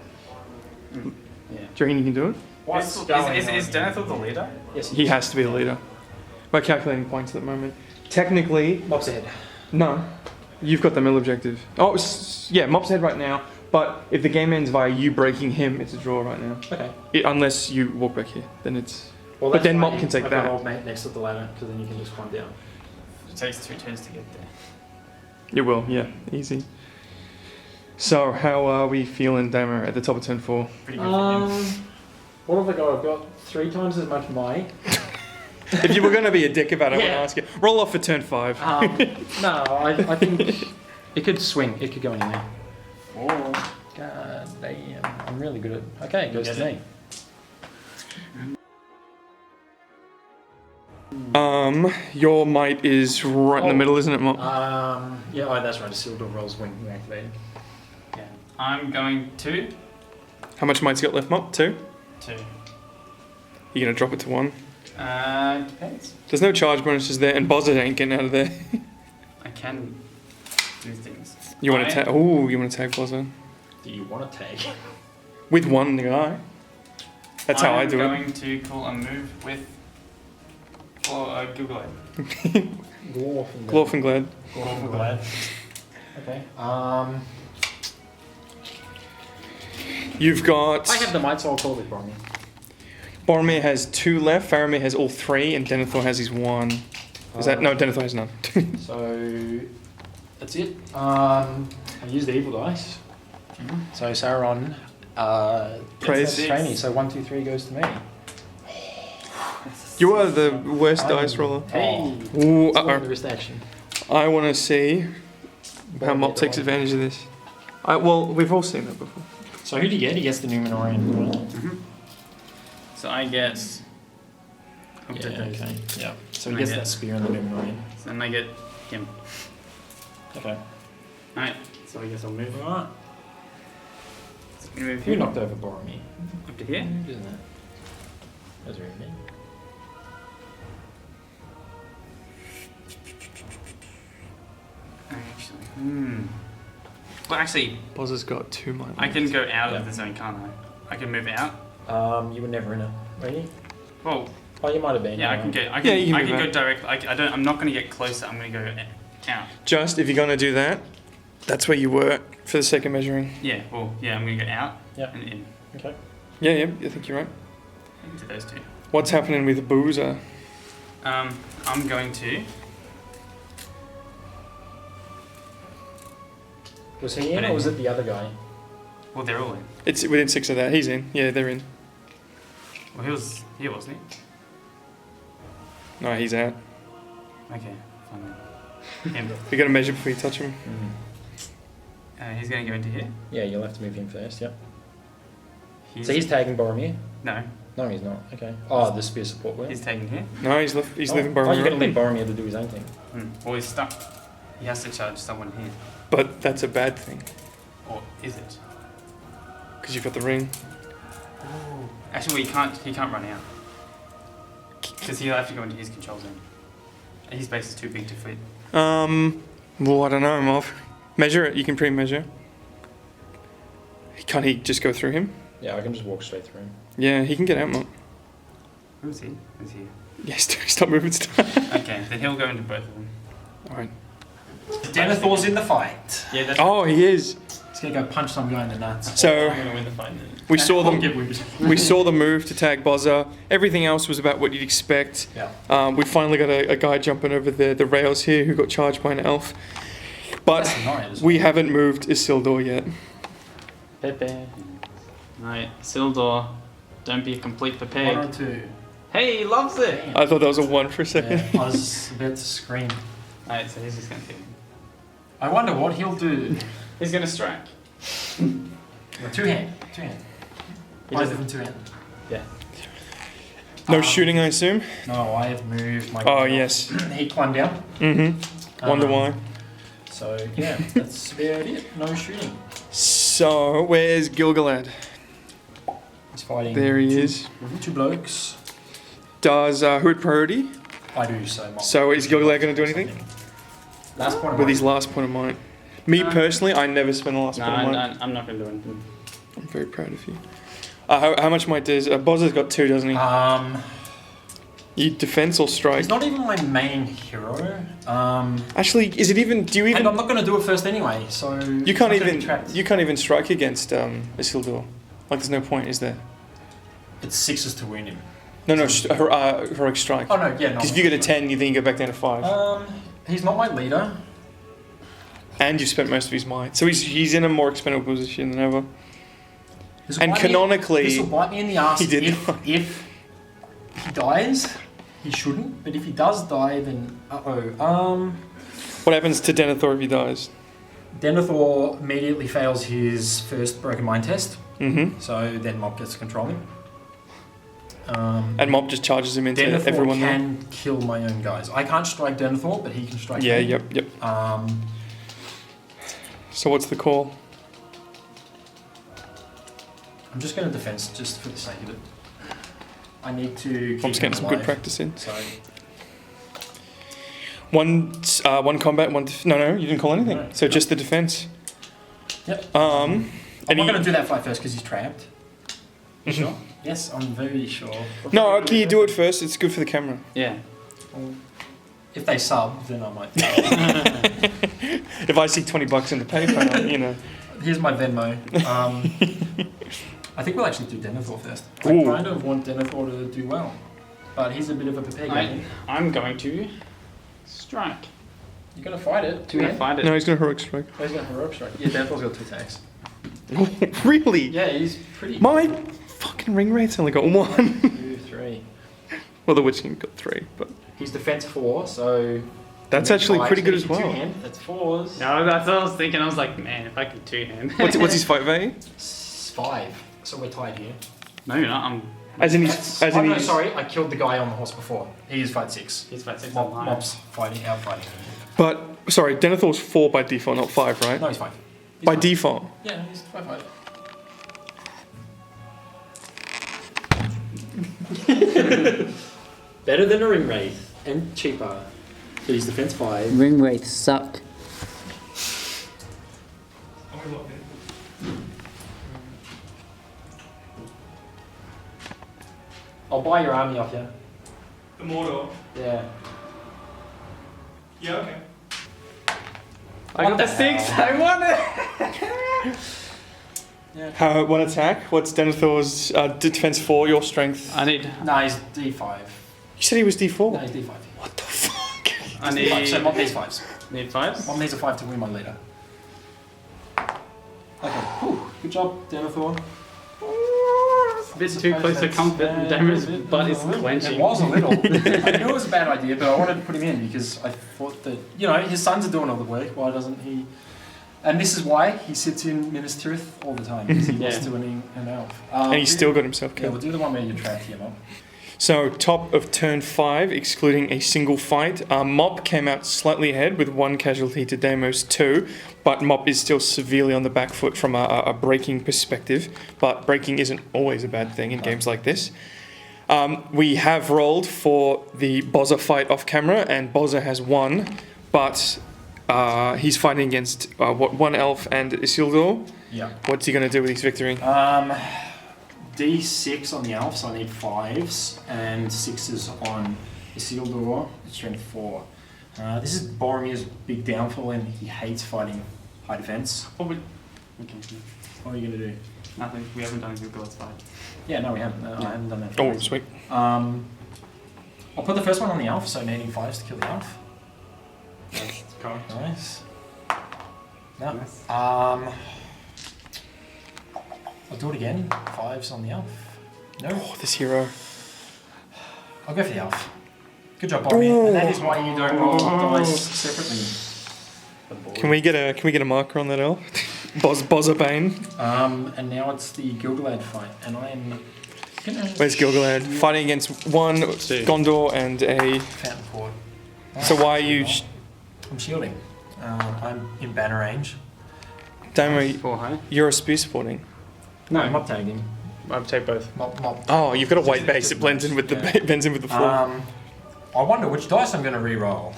Speaker 4: Yeah.
Speaker 1: Do you reckon you can do it?
Speaker 3: What's
Speaker 4: Is
Speaker 3: going on
Speaker 4: Denethor
Speaker 3: here?
Speaker 4: the leader?
Speaker 3: Yes,
Speaker 1: He has to be the leader. By calculating points at the moment. Technically,
Speaker 3: Mob's ahead.
Speaker 1: no. You've got the middle objective. Oh, yeah, Mop's ahead right now. But if the game ends via you breaking him, it's a draw right now.
Speaker 3: Okay.
Speaker 1: Unless you walk back here, then it's.
Speaker 3: Well,
Speaker 1: But then
Speaker 3: why
Speaker 1: Mob can take
Speaker 3: I've got
Speaker 1: that.
Speaker 3: Old mate next to the ladder, because then you can just climb down.
Speaker 4: It takes 2 turns to get there.
Speaker 1: You will, yeah, easy. So how are we feeling, Damo, at the top of turn 4?
Speaker 4: Pretty good for him.
Speaker 3: What have I got? I've got 3 times as much might.
Speaker 1: If you were going to be a dick about it, I would
Speaker 3: Yeah.
Speaker 1: ask you. Roll off for turn 5.
Speaker 3: No, I think it could swing. It could go anywhere.
Speaker 4: Oh.
Speaker 3: God damn. I'm really good at... Okay, it goes
Speaker 4: Get
Speaker 3: to
Speaker 4: it.
Speaker 3: me.
Speaker 1: Your might is right in the
Speaker 3: Oh.
Speaker 1: middle, isn't it, Mop?
Speaker 3: Yeah, oh, that's right. A sealed door rolls when you activate it.
Speaker 4: Yeah. I'm going to
Speaker 1: How much might's got left, Mop? 2?
Speaker 4: 2.
Speaker 1: You're going to drop it to 1?
Speaker 4: Depends.
Speaker 1: There's no charge bonuses there, and Bozza ain't getting out of there.
Speaker 4: I can do things.
Speaker 1: You want
Speaker 4: I-
Speaker 1: to tag? Ooh, you want to tag Bozza
Speaker 3: Do you want to take?
Speaker 1: with one guy? That's how I do
Speaker 4: I'm
Speaker 1: it.
Speaker 4: going to call a move with Google it.
Speaker 1: Glorfinglad.
Speaker 3: Glad. Okay.
Speaker 1: You've got.
Speaker 3: I have the might, so I'll call it Boromir.
Speaker 1: Boromir has 2 left. Faramir has all 3, and Denethor has his 1. Is that no? Denethor has none.
Speaker 3: So that's it. I use the evil dice. So Sauron
Speaker 1: Praise.
Speaker 3: gets training. So 1, 2, 3 goes to me.
Speaker 1: You are the worst
Speaker 3: I'm-
Speaker 1: dice roller.
Speaker 3: Hey.
Speaker 1: Ooh,
Speaker 3: It's all
Speaker 1: uh-oh.
Speaker 3: the wrist action.
Speaker 1: I want to see how
Speaker 3: Boromir
Speaker 1: Mop takes
Speaker 3: the one.
Speaker 1: advantage of this. Well, we've all seen that before.
Speaker 3: So who do you get? He gets the Numenorian.
Speaker 4: So I get.
Speaker 3: Yeah,
Speaker 4: Objective.
Speaker 3: okay. Yeah. So he
Speaker 4: I
Speaker 3: gets
Speaker 4: get-
Speaker 3: that spear and the Numenorian.
Speaker 4: And I get him.
Speaker 3: Okay.
Speaker 4: Alright, so I guess I'll move.
Speaker 3: Alright.
Speaker 4: Move
Speaker 3: Who
Speaker 4: here.
Speaker 3: knocked over Boromir?
Speaker 4: Up to here.
Speaker 3: Isn't it? That's very big.
Speaker 4: Actually, Well, actually,
Speaker 1: Bozza's got 2 might.
Speaker 4: I can go out
Speaker 3: Yeah.
Speaker 4: of the zone, can't I? I can move out.
Speaker 3: You were never in it, were you?
Speaker 4: Well,
Speaker 3: Oh, you might have been.
Speaker 4: yeah, I
Speaker 3: yeah.
Speaker 4: can get. I
Speaker 1: Yeah,
Speaker 4: can.
Speaker 1: you can
Speaker 4: I
Speaker 1: move
Speaker 4: can go
Speaker 1: out.
Speaker 4: direct. I don't. I'm not going to get closer. I'm going to go out.
Speaker 1: Just if you're going to do that, that's where you were for the sake of measuring.
Speaker 4: Yeah. Well, yeah. I'm going to go out
Speaker 3: Yeah.
Speaker 4: and in.
Speaker 3: Okay.
Speaker 1: Yeah, I think you're right.
Speaker 4: Into those two.
Speaker 1: What's happening with Boozer?
Speaker 4: I'm going to.
Speaker 3: Was he in or was it the other guy?
Speaker 4: Well, they're all in.
Speaker 1: It's within 6 of that. He's in. Yeah, they're in.
Speaker 4: Well, he was here, wasn't
Speaker 1: No, he's out.
Speaker 4: he? Okay, fine then. Him.
Speaker 1: You got to measure before you touch him.
Speaker 4: He's going to go into here.
Speaker 3: Yeah, you'll have to move him first, yep.
Speaker 4: He's,
Speaker 3: So he's tagging Boromir?
Speaker 4: no,
Speaker 3: No, he's not. Okay. Oh, the spear support will.
Speaker 4: he's taken here.
Speaker 1: No, he's leaving
Speaker 3: Oh, you're
Speaker 1: Boromir.
Speaker 3: going to leave Boromir to do his own thing.
Speaker 4: Well, he's stuck. He has to charge someone here.
Speaker 1: But that's a bad thing
Speaker 4: Or is it?
Speaker 1: because you've got the ring.
Speaker 4: Actually, well, he can't run out. Because he'll have to go into his control zone. And his base is too big to fit.
Speaker 1: Well, I don't know, Mob. Measure it. You can pre-measure. Can't he just go through him?
Speaker 3: Yeah, I can just walk straight through him.
Speaker 1: Yeah, he can get out, Mob.
Speaker 4: Who's he? Who's he?
Speaker 1: Yes, stop moving stuff.
Speaker 4: Okay, then he'll go into both of them.
Speaker 1: Alright.
Speaker 3: Denethor's in the fight.
Speaker 4: Yeah, that's
Speaker 1: Oh, he is.
Speaker 3: He's going to go punch some guy in the nuts.
Speaker 1: So
Speaker 4: I'm going to win the fight then.
Speaker 1: we saw
Speaker 3: I'll get
Speaker 1: them.
Speaker 3: wounded.
Speaker 1: We saw the move to tag Bozza. Everything else was about what you'd expect.
Speaker 3: Yeah.
Speaker 1: We finally got a guy jumping over the rails here who got charged by an elf. But
Speaker 3: That's annoying, isn't
Speaker 1: we haven't moved Isildur yet.
Speaker 4: Pepe. Right, Sildor, don't be a complete
Speaker 3: it?
Speaker 4: pepeg.
Speaker 3: 1 or 2.
Speaker 4: Hey, he loves it!
Speaker 1: I thought that was a 1 for a second.
Speaker 3: Yeah, I was about to scream.
Speaker 4: Alright, so he's just going to hit him.
Speaker 3: I wonder what he'll do.
Speaker 4: He's going to strike.
Speaker 3: Two hand.
Speaker 4: He
Speaker 3: Both
Speaker 4: doesn't-
Speaker 3: of them 2 hand.
Speaker 4: Yeah.
Speaker 1: No shooting, I assume?
Speaker 3: No, I have moved my.
Speaker 1: Oh, yes.
Speaker 3: He climbed down.
Speaker 1: Mm-hmm. Wonder why.
Speaker 3: So yeah, that's about it. No shooting.
Speaker 1: So, where's Gilgalad?
Speaker 3: He's fighting.
Speaker 1: There he is.
Speaker 3: 2 blokes.
Speaker 1: Does Hood priority?
Speaker 3: I do so much.
Speaker 1: So is Gilgalad going to do anything?
Speaker 3: Last point.
Speaker 1: With his last point of might. Me personally, I never spend the last
Speaker 4: No,
Speaker 1: point of might.
Speaker 4: I'm not going to do anything.
Speaker 1: I'm very proud of you. How much might does... Bozza's got 2, doesn't he? You defense or strike?
Speaker 3: He's not even my main hero.
Speaker 1: Actually, is it even... Do you
Speaker 3: And
Speaker 1: even...
Speaker 3: I'm not going to do it first anyway. So
Speaker 1: You can't
Speaker 3: I'm getting
Speaker 1: even...
Speaker 3: trapped.
Speaker 1: You can't even strike against Isildur. Like, there's no point, is there?
Speaker 3: It's 6s to win him.
Speaker 1: No, heroic strike.
Speaker 3: Oh no, yeah, no.
Speaker 1: Because if you get a 10, you then you go back down to 5.
Speaker 3: He's not my leader.
Speaker 1: And you've spent most of his might. So he's in a more expendable position than ever.
Speaker 3: This will
Speaker 1: And
Speaker 3: bite me-
Speaker 1: canonically,
Speaker 3: this will bite me in the ass
Speaker 1: he did
Speaker 3: if
Speaker 1: die.
Speaker 3: if he dies. He shouldn't, but if he does die, then
Speaker 1: What happens to Denethor if he dies?
Speaker 3: Denethor immediately fails his first broken mind test,
Speaker 1: Mm-hmm.
Speaker 3: so then Mob gets to control him.
Speaker 1: And Mob just charges him into
Speaker 3: Denethor
Speaker 1: everyone there.
Speaker 3: can kill my own guys. I can't strike Denethor, but he can strike
Speaker 1: Yeah,
Speaker 3: me.
Speaker 1: yep.
Speaker 3: Um,
Speaker 1: So what's the call?
Speaker 3: I'm just going to defense just for the sake of it. I need to keep
Speaker 1: I'm just getting
Speaker 3: him
Speaker 1: some good
Speaker 3: alive,
Speaker 1: practice in.
Speaker 3: So
Speaker 1: One combat, no, you didn't call anything.
Speaker 3: No.
Speaker 1: So just the defense.
Speaker 3: Yep.
Speaker 1: Um,
Speaker 3: I'm not going to do that fight first because he's trapped. You
Speaker 1: Mhm.
Speaker 3: sure? Yes, I'm very sure.
Speaker 1: No, can you do it first? It's good for the camera.
Speaker 4: Yeah.
Speaker 3: If they sub, then I might.
Speaker 1: If I see $20 in the PayPal, you know.
Speaker 3: Here's my Venmo. I think we'll actually do Denethor first. I
Speaker 1: Ooh.
Speaker 3: kind of want Denethor to do well, but he's a bit of a pepeg.
Speaker 4: I'm going to strike.
Speaker 3: You're going to fight it.
Speaker 4: I'm
Speaker 3: 2
Speaker 4: going to
Speaker 3: hand.
Speaker 4: fight it.
Speaker 1: No, he's going to heroic strike.
Speaker 3: Oh, he's going to heroic strike. Yeah, Denethor's got 2 attacks.
Speaker 1: Really?
Speaker 3: Yeah, he's pretty.
Speaker 1: My fucking ring rate's only got 1.
Speaker 3: 2, 3.
Speaker 1: Well, the Witch King got 3, but
Speaker 3: He's defense 4, so.
Speaker 1: that's actually pretty good as well.
Speaker 3: 2 hand. That's 4s.
Speaker 4: No, that's what I was thinking. I was like, man, if I could 2-hand.
Speaker 1: What's his fight value?
Speaker 3: 5. So we're tied here.
Speaker 4: No, you're not.
Speaker 1: As in
Speaker 3: That's-
Speaker 1: he's... As in
Speaker 3: no,
Speaker 1: he's
Speaker 3: sorry, I killed the guy on the horse before. He is fight 6.
Speaker 4: He's fight 6.
Speaker 3: Mob's fighting, out fighting.
Speaker 1: but, sorry, Denethor's 4 by default, not 5, right?
Speaker 3: No, he's 5. He's
Speaker 1: By
Speaker 3: fine.
Speaker 1: default.
Speaker 3: Yeah, he's 5. Better than a ring wraith and cheaper. But he's defense 5.
Speaker 5: Ring wraiths suck.
Speaker 3: I'll buy your army off you.
Speaker 1: The Mordor.
Speaker 3: Yeah.
Speaker 1: Yeah, okay.
Speaker 4: I got
Speaker 3: What
Speaker 4: the
Speaker 3: the
Speaker 4: 6.
Speaker 3: hell?
Speaker 4: I won it.
Speaker 3: Yeah.
Speaker 1: One attack. What's Denethor's defense 4? Your strength.
Speaker 4: I need.
Speaker 3: No, he's D5.
Speaker 1: You said he was D4.
Speaker 3: No, he's D5.
Speaker 1: What the fuck?
Speaker 4: I
Speaker 3: D5.
Speaker 4: need.
Speaker 3: So Mob needs 5s.
Speaker 4: Need 5s.
Speaker 3: Mob needs a 5 to win my leader. Okay. Whew. Good job, Denethor.
Speaker 4: A bit too close for comfort. Damon's butt is
Speaker 3: It
Speaker 4: clenching.
Speaker 3: was a little. I knew it was a bad idea, but I wanted to put him in because I thought that, you know, his sons are doing all the work. Why doesn't he? And this is why he sits in Minas Tirith all the time, because he
Speaker 4: Yeah.
Speaker 3: lost to an elf.
Speaker 1: And he still got himself
Speaker 3: Yeah,
Speaker 1: killed.
Speaker 3: we'll do the one where you're trapped here, Mob.
Speaker 1: So top of turn 5, excluding a single fight, Mop came out slightly ahead with 1 casualty to Damo's 2, but Mop is still severely on the back foot from a breaking perspective. But breaking isn't always a bad thing in games like this. We have rolled for the Bozza fight off camera, and Bozza has won, but he's fighting against 1 elf and Isildur.
Speaker 3: Yeah.
Speaker 1: What's he going to do with his victory?
Speaker 3: D6 on the elf, so I need 5s, and 6s on Isildur, strength 4. This is Boromir's big downfall, and he hates fighting high defense.
Speaker 4: What would? Okay.
Speaker 3: What are you going to do?
Speaker 4: Nothing. We haven't done a good God's fight.
Speaker 3: Yeah, no, we haven't. I haven't done that.
Speaker 1: Oh, sweet.
Speaker 3: I'll put the first one on the elf, so needing 5s to kill the elf. Nice. No.
Speaker 4: Nice.
Speaker 3: I'll do it again. 5s on the elf. No.
Speaker 1: Oh, this hero.
Speaker 3: I'll go for the elf. Good job, Boromir. And that is why you don't roll dice separately.
Speaker 1: Can we get a marker on that elf? Bozza Bane.
Speaker 3: And now it's the Gilgalad fight, and I am gonna.
Speaker 1: Where's Gilgalad? Fighting against 1 Gondor and a.
Speaker 3: Fountain Ford.
Speaker 1: So why are you?
Speaker 3: I'm shielding. I'm in banner range.
Speaker 1: Damo,
Speaker 4: 4 high.
Speaker 1: you're a spear supporting.
Speaker 3: No, I'm up tagging.
Speaker 4: I'll take both.
Speaker 3: Mob.
Speaker 1: Oh, you've got a white base. It blends in with the blends in with the floor.
Speaker 3: I wonder which dice I'm going to re-roll.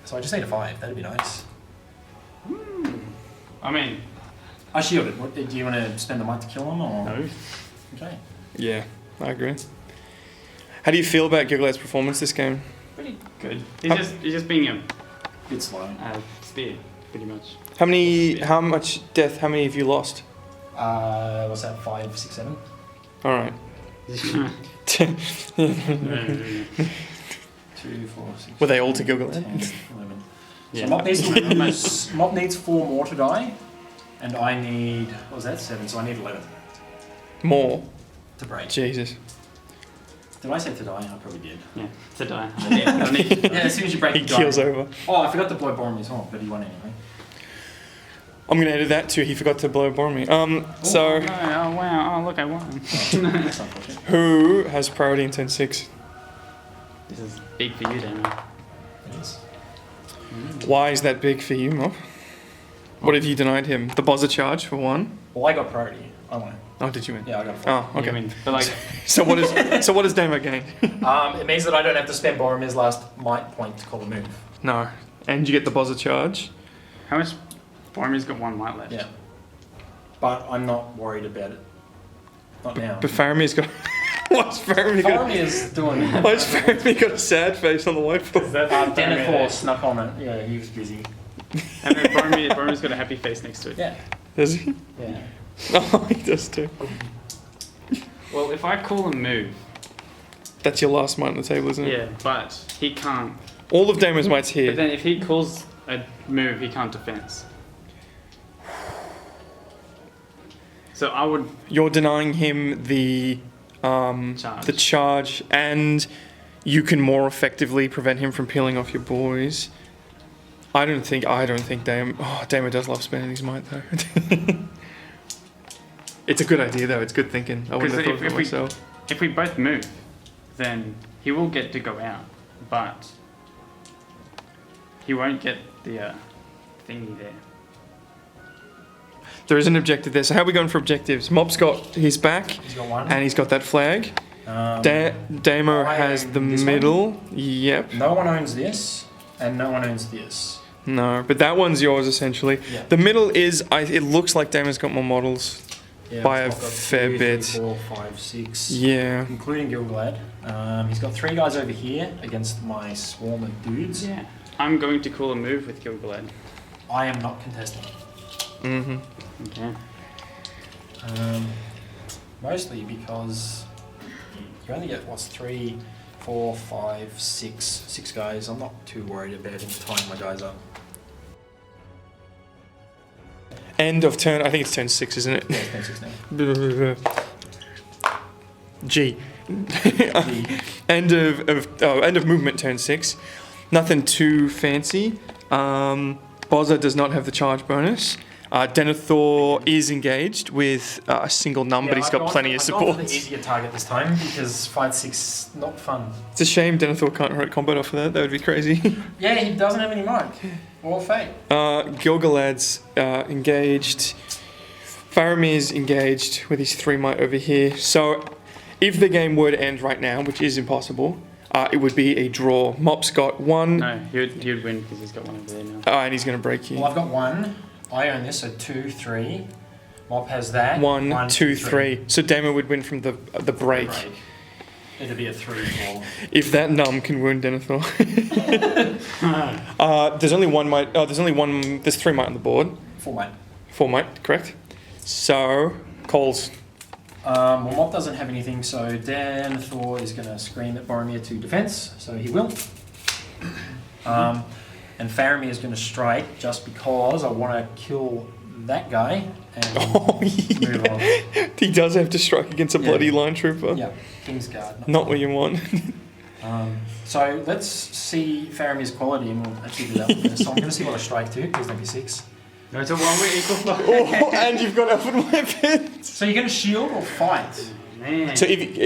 Speaker 3: So I just need a 5. That'd be nice.
Speaker 4: I mean,
Speaker 3: I shielded. What, do you want to spend the might to kill him, or?
Speaker 4: no.
Speaker 3: Okay.
Speaker 1: Yeah, I agree. How do you feel about Gilgalad's performance this game?
Speaker 4: Pretty good. He's just being a
Speaker 3: Bit slow.
Speaker 4: spear, pretty much.
Speaker 1: How many have you lost?
Speaker 3: What's that? 5, 6, 7?
Speaker 1: All right.
Speaker 3: 2, 4, 6.
Speaker 1: Were they all to Gilgalad?
Speaker 3: 10, 11.
Speaker 4: Yeah.
Speaker 3: So Mob needs 4 more to die, and I need, what was that, 7, so I need 11
Speaker 1: More.
Speaker 3: to break.
Speaker 1: Jesus.
Speaker 3: Did I say to die? I probably did.
Speaker 4: Yeah, to die. Yeah,
Speaker 3: As soon as you break,
Speaker 1: He
Speaker 3: you die.
Speaker 1: keels over.
Speaker 3: Oh, I forgot to blow Boromir's horn, but he won anyway.
Speaker 1: I'm gonna edit that too. He forgot to blow Boromir. So
Speaker 4: Oh wow! Oh look, I won.
Speaker 3: That's unfortunate.
Speaker 1: who has priority in turn 6?
Speaker 4: This is big for you, Damo.
Speaker 3: It is.
Speaker 1: Why is that big for you, Mob? What have you denied him? The Bozza charge for 1?
Speaker 3: Well, I got priority. I won.
Speaker 1: Oh, did you win?
Speaker 3: Yeah, I got a 4.
Speaker 1: Oh, okay.
Speaker 4: I mean, but like,
Speaker 1: So what does Damo gain?
Speaker 3: It means that I don't have to spend Boromir's last might point to call a move.
Speaker 1: No. And you get the Bozza charge.
Speaker 4: how much? Boromir's got 1 might left.
Speaker 3: Yeah. But I'm not worried about it. Not now.
Speaker 1: But Faramir's got. What's Faramir got?
Speaker 3: Boromir's doing that.
Speaker 1: Why's Faramir got a sad face on the whiteboard?
Speaker 3: Denethor snuck on it. Yeah, he was busy.
Speaker 4: And then Boromir's got a happy face next to it.
Speaker 3: Yeah.
Speaker 1: Does he?
Speaker 3: Yeah.
Speaker 1: Oh, he does too.
Speaker 4: Well, if I call a move,
Speaker 1: That's your last might on the table, isn't it?
Speaker 4: yeah, but he can't.
Speaker 1: All of Damon's mights
Speaker 4: But
Speaker 1: here.
Speaker 4: then if he calls a move, he can't defense. So I would.
Speaker 1: You're denying him the charge, and you can more effectively prevent him from peeling off your boys. I don't think Damo. Oh, Damo does love spending his might though. It's a good idea though. It's good thinking. I wouldn't have thought of it myself.
Speaker 4: If we both move, then he will get to go out, but he won't get the thingy there.
Speaker 1: There is an objective there. So how are we going for objectives? Mop's got his back,
Speaker 3: He's got 1.
Speaker 1: and he's got that flag. Damo
Speaker 3: I
Speaker 1: has
Speaker 3: own
Speaker 1: the
Speaker 3: this
Speaker 1: middle. Yep.
Speaker 3: No one owns this, and no one owns this.
Speaker 1: No, but that one's yours essentially.
Speaker 3: Yeah.
Speaker 1: The middle is. It looks like Damon's got more models.
Speaker 3: Yeah,
Speaker 1: By
Speaker 3: I've
Speaker 1: a
Speaker 3: got
Speaker 1: fair
Speaker 3: 2,
Speaker 1: bit.
Speaker 3: 3, 4, 5, 6.
Speaker 1: Yeah.
Speaker 3: Including Gilgalad. He's got 3 guys over here against my swarm of dudes.
Speaker 4: Yeah. I'm going to call a move with Gilgalad.
Speaker 3: I am not contesting.
Speaker 1: Mm-hmm.
Speaker 4: Okay.
Speaker 3: Mostly because you only get, 3, 4, 5, 6 guys. I'm not too worried about him tying my guys up.
Speaker 1: End of turn. I think it's turn 6, isn't it?
Speaker 3: Yeah, it's turn 6 now.
Speaker 1: G. End of movement turn 6. Nothing too fancy. Bozza does not have the charge bonus. Denethor is engaged with a single num, but he's got plenty of support.
Speaker 3: I've gone for the easier target this time because fight 6 not fun.
Speaker 1: It's a shame Denethor can't hurt combat off of that. That would be crazy.
Speaker 3: Yeah, he doesn't have any mic or fate.
Speaker 1: Gilgalad's engaged. Faramir's engaged with his 3 might over here. So, if the game were to end right now, which is impossible, it would be a draw. Mop's got 1.
Speaker 4: No, he would win because he's got one over there now.
Speaker 1: And he's going to break you.
Speaker 3: Well, I've got 1. I own this, so 2, 3. Mop has that.
Speaker 1: 1, 2, 3. So Damo would win from the break.
Speaker 3: It'd be a 3, 4.
Speaker 1: If that num can wound Denethor. There's only 1 might. Oh, there's 3 might on the board.
Speaker 3: 4 might.
Speaker 1: 4 might, correct. So, calls.
Speaker 3: Well, Mop doesn't have anything, so Denethor is going to scream at Boromir to defense, so he will. And Faramir is going to strike just because I want to kill that guy and move on.
Speaker 1: He does have to strike against a bloody line trooper.
Speaker 3: Yeah, Kingsguard.
Speaker 1: Not what you want.
Speaker 3: So let's see Faramir's quality and we'll actually do that one first. So I'm going to see what I strike to, please don't be 6.
Speaker 4: No, it's a 1-way equal.
Speaker 1: Oh, and you've got elven weapons.
Speaker 3: So you're going to shield or fight?
Speaker 4: Man.
Speaker 1: So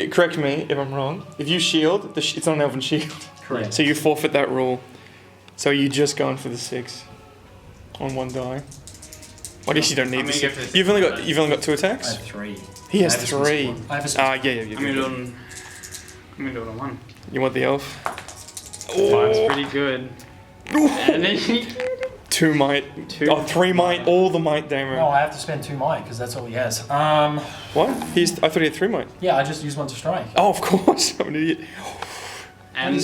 Speaker 1: correct me if I'm wrong. If you shield, it's not an elven shield.
Speaker 3: Correct.
Speaker 1: So you forfeit that rule. So you're just going for the 6 on 1 die. Well, I guess you don't need the 6. You've only got 2 attacks.
Speaker 3: I have 3.
Speaker 1: He has 3.
Speaker 3: I have a
Speaker 1: Yeah.
Speaker 4: I'm gonna do it on 1.
Speaker 1: You want the elf?
Speaker 4: 5's pretty good. And then
Speaker 1: 2 might. 3 might. All the might, Damo.
Speaker 3: No, I have to spend 2 might because that's all he has.
Speaker 1: What? I thought he had 3 might.
Speaker 3: Yeah, I just used 1 to strike.
Speaker 1: Oh, of course. I'm an idiot.
Speaker 4: and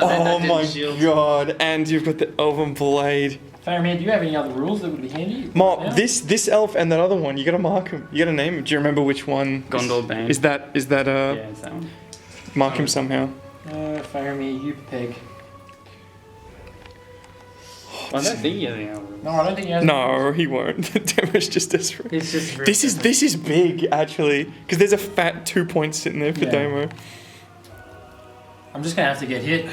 Speaker 1: Oh my god! And you've got the elven blade.
Speaker 3: Faramir, do you have any other rules that would be handy?
Speaker 1: Mark,
Speaker 3: Yeah?
Speaker 1: this elf and that other one, you gotta mark him. You gotta name him. Do you remember which one?
Speaker 4: Gondor Bane.
Speaker 1: Is that
Speaker 4: yeah, it's that one.
Speaker 1: mark him somehow.
Speaker 3: Faramir, you peg.
Speaker 4: I don't think he has any other rules.
Speaker 3: No, I don't think he has.
Speaker 1: No, he won't. The demo's just desperate.
Speaker 4: He's just very
Speaker 1: This is big actually, because there's a fat 2 points sitting there for
Speaker 3: Yeah.
Speaker 1: Damo.
Speaker 3: I'm just gonna have to get hit.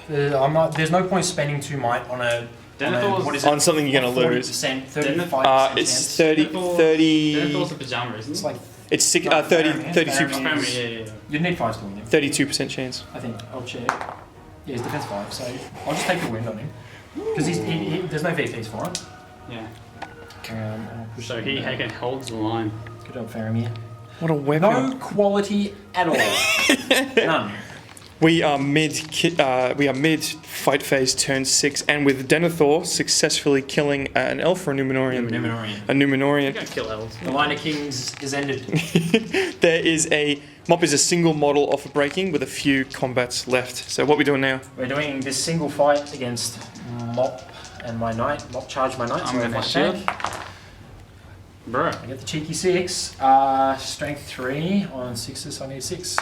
Speaker 3: There's no point spending 2 might on a. What is it?
Speaker 1: On something you're gonna lose.
Speaker 3: 40%, 35%.
Speaker 1: It's
Speaker 3: chance.
Speaker 1: 30.
Speaker 4: Denethor's a pajama, isn't
Speaker 3: It's
Speaker 4: it?
Speaker 3: like
Speaker 1: It's 30,
Speaker 3: Faramir.
Speaker 1: 32%.
Speaker 4: Yeah.
Speaker 3: you'd need 5 to win him.
Speaker 1: 32% chance.
Speaker 3: I think I'll check. Yeah, he's defense 5, so I'll just take the win on him because there's no VPs for him.
Speaker 4: Yeah.
Speaker 3: I'll push
Speaker 4: So
Speaker 3: him
Speaker 4: he
Speaker 3: down.
Speaker 4: heck holds the line.
Speaker 3: Good job, Faramir.
Speaker 1: What a weapon.
Speaker 3: No quality at all. None.
Speaker 1: We are mid fight phase turn 6, and with Denethor successfully killing an elf or a Numenorian. A
Speaker 4: You
Speaker 1: Numenorian.
Speaker 4: gotta kill elves.
Speaker 3: The line of kings is ended.
Speaker 1: There is Mop is a single model off of breaking with a few combats left. So what are we doing now?
Speaker 3: We're doing this single fight against Mop and my knight. Mop charged my knight.
Speaker 4: I'm
Speaker 3: so
Speaker 4: gonna
Speaker 3: if I
Speaker 4: shield.
Speaker 3: tank,
Speaker 4: Bro.
Speaker 3: I get the cheeky 6. Strength 3 on 6s. So I need 6.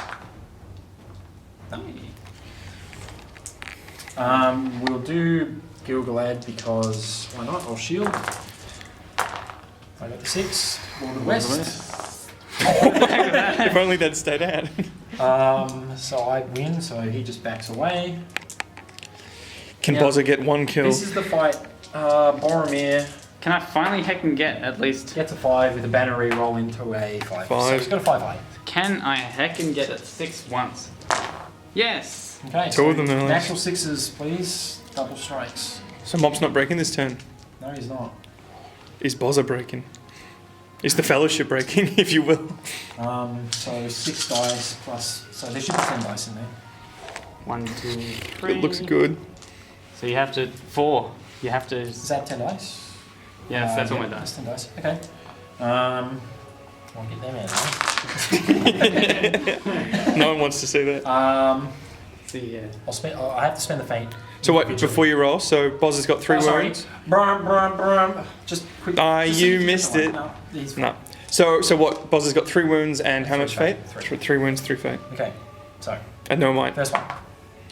Speaker 3: We'll do Gilgalad because why not? I'll shield. I got the 6. More to the west.
Speaker 1: If only that stayed out.
Speaker 3: So I win. So he just backs away.
Speaker 1: Can
Speaker 3: Yeah.
Speaker 1: Bozza get 1 kill?
Speaker 3: This is the fight. Boromir
Speaker 4: Can I finally heck and get at least?
Speaker 3: gets a 5 with a banner re-roll into a 5. So
Speaker 1: 5.
Speaker 3: he's got a 5
Speaker 4: Can I heck and get at 6 once? Yes!
Speaker 3: Okay.
Speaker 1: Two of them, Alex.
Speaker 3: Natural 6s, please. Double strikes.
Speaker 1: So Mop's not breaking this turn.
Speaker 3: No, he's not.
Speaker 1: Is Bozza breaking? Is the fellowship breaking, if you will?
Speaker 3: So 6 dice plus. So there should be 10 dice in there.
Speaker 4: 1, 2, 3.
Speaker 1: It looks good.
Speaker 4: So you have to. 4. You have to.
Speaker 3: Is that 10 dice?
Speaker 4: Yes, that's all my
Speaker 3: That's
Speaker 4: dice.
Speaker 3: 10 dice. Okay. I'll get them out.
Speaker 1: No one wants to see that.
Speaker 4: See, yeah.
Speaker 3: I have to spend the feint.
Speaker 1: So what, before you roll, so Bozza's got 3
Speaker 3: Sorry.
Speaker 1: wounds?
Speaker 3: Brum. Just quick. just
Speaker 1: You
Speaker 3: see if
Speaker 1: missed
Speaker 3: get
Speaker 1: it.
Speaker 3: the one. No, he's
Speaker 1: No. So what? Boz has got 3 wounds and how much fate?
Speaker 5: Three.
Speaker 1: 3 wounds, 3 fate.
Speaker 5: Okay, so
Speaker 1: And no might.
Speaker 5: first one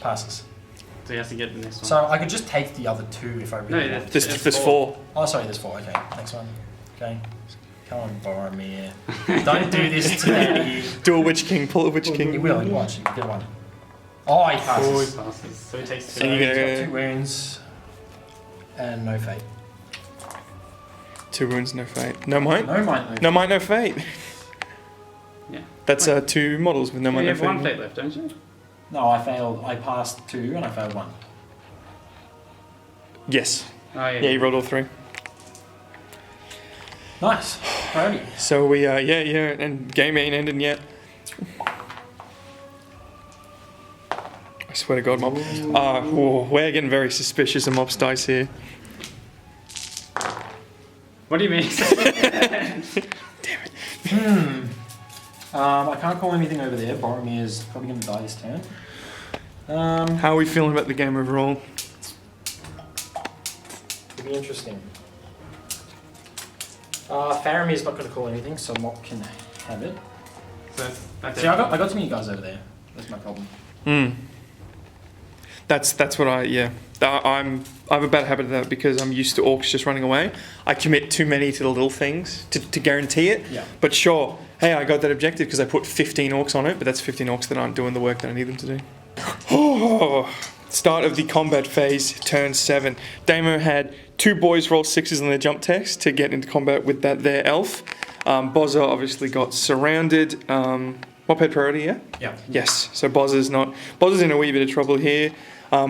Speaker 5: passes.
Speaker 4: So he has to get the next one.
Speaker 5: So I could just take the other 2 if I really
Speaker 4: No,
Speaker 5: want.
Speaker 1: There's 4.
Speaker 5: Oh, sorry, there's 4. Okay, next one. Okay. Come on, Boromir. Don't do this to me.
Speaker 1: Do a Witch King, pull a Witch
Speaker 5: You
Speaker 1: King.
Speaker 5: will, you watch. You get one. Oh, he
Speaker 4: Oh,
Speaker 5: passes.
Speaker 4: he passes. So he takes
Speaker 5: So
Speaker 4: 2.
Speaker 1: And
Speaker 5: he's
Speaker 1: you're
Speaker 5: got
Speaker 1: gonna-
Speaker 5: 2 wounds and no fate.
Speaker 1: 2 wounds, no fate. No might?
Speaker 5: No might,
Speaker 1: No might, no fate.
Speaker 4: Yeah.
Speaker 1: That's 2 models with no
Speaker 4: You
Speaker 1: might, no
Speaker 4: have
Speaker 1: fate.
Speaker 4: 1 fate left, don't you?
Speaker 5: No, I failed. I passed 2 and I failed 1.
Speaker 1: Yes.
Speaker 4: Oh, yeah.
Speaker 1: Yeah, you rolled all 3.
Speaker 5: Nice. Priority.
Speaker 1: So we, yeah, and game ain't ended yet. I swear to God, Mob. We're getting very suspicious of Mob's dice here.
Speaker 4: What do you mean?
Speaker 5: I can't call anything over there. Boromir's probably going to die this turn.
Speaker 1: How are we feeling about the game overall?
Speaker 5: It'll be interesting. Faramir's not going to call anything, so Mop can have it.
Speaker 4: So that's
Speaker 5: See, I got too many guys over there. That's my problem.
Speaker 1: That's what I have a bad habit of that because I'm used to orcs just running away. I commit too many to the little things to guarantee it.
Speaker 5: Yeah.
Speaker 1: But sure, hey, I got that objective because I put 15 orcs on it, but that's 15 orcs that aren't doing the work that I need them to do. Start of the combat phase, turn 7. Damo had 2 boys roll 6s on their jump text to get into combat with their elf. Bozza obviously got surrounded. Mop had priority, yeah?
Speaker 5: Yeah.
Speaker 1: Yes. So Bozza's in a wee bit of trouble here.
Speaker 5: A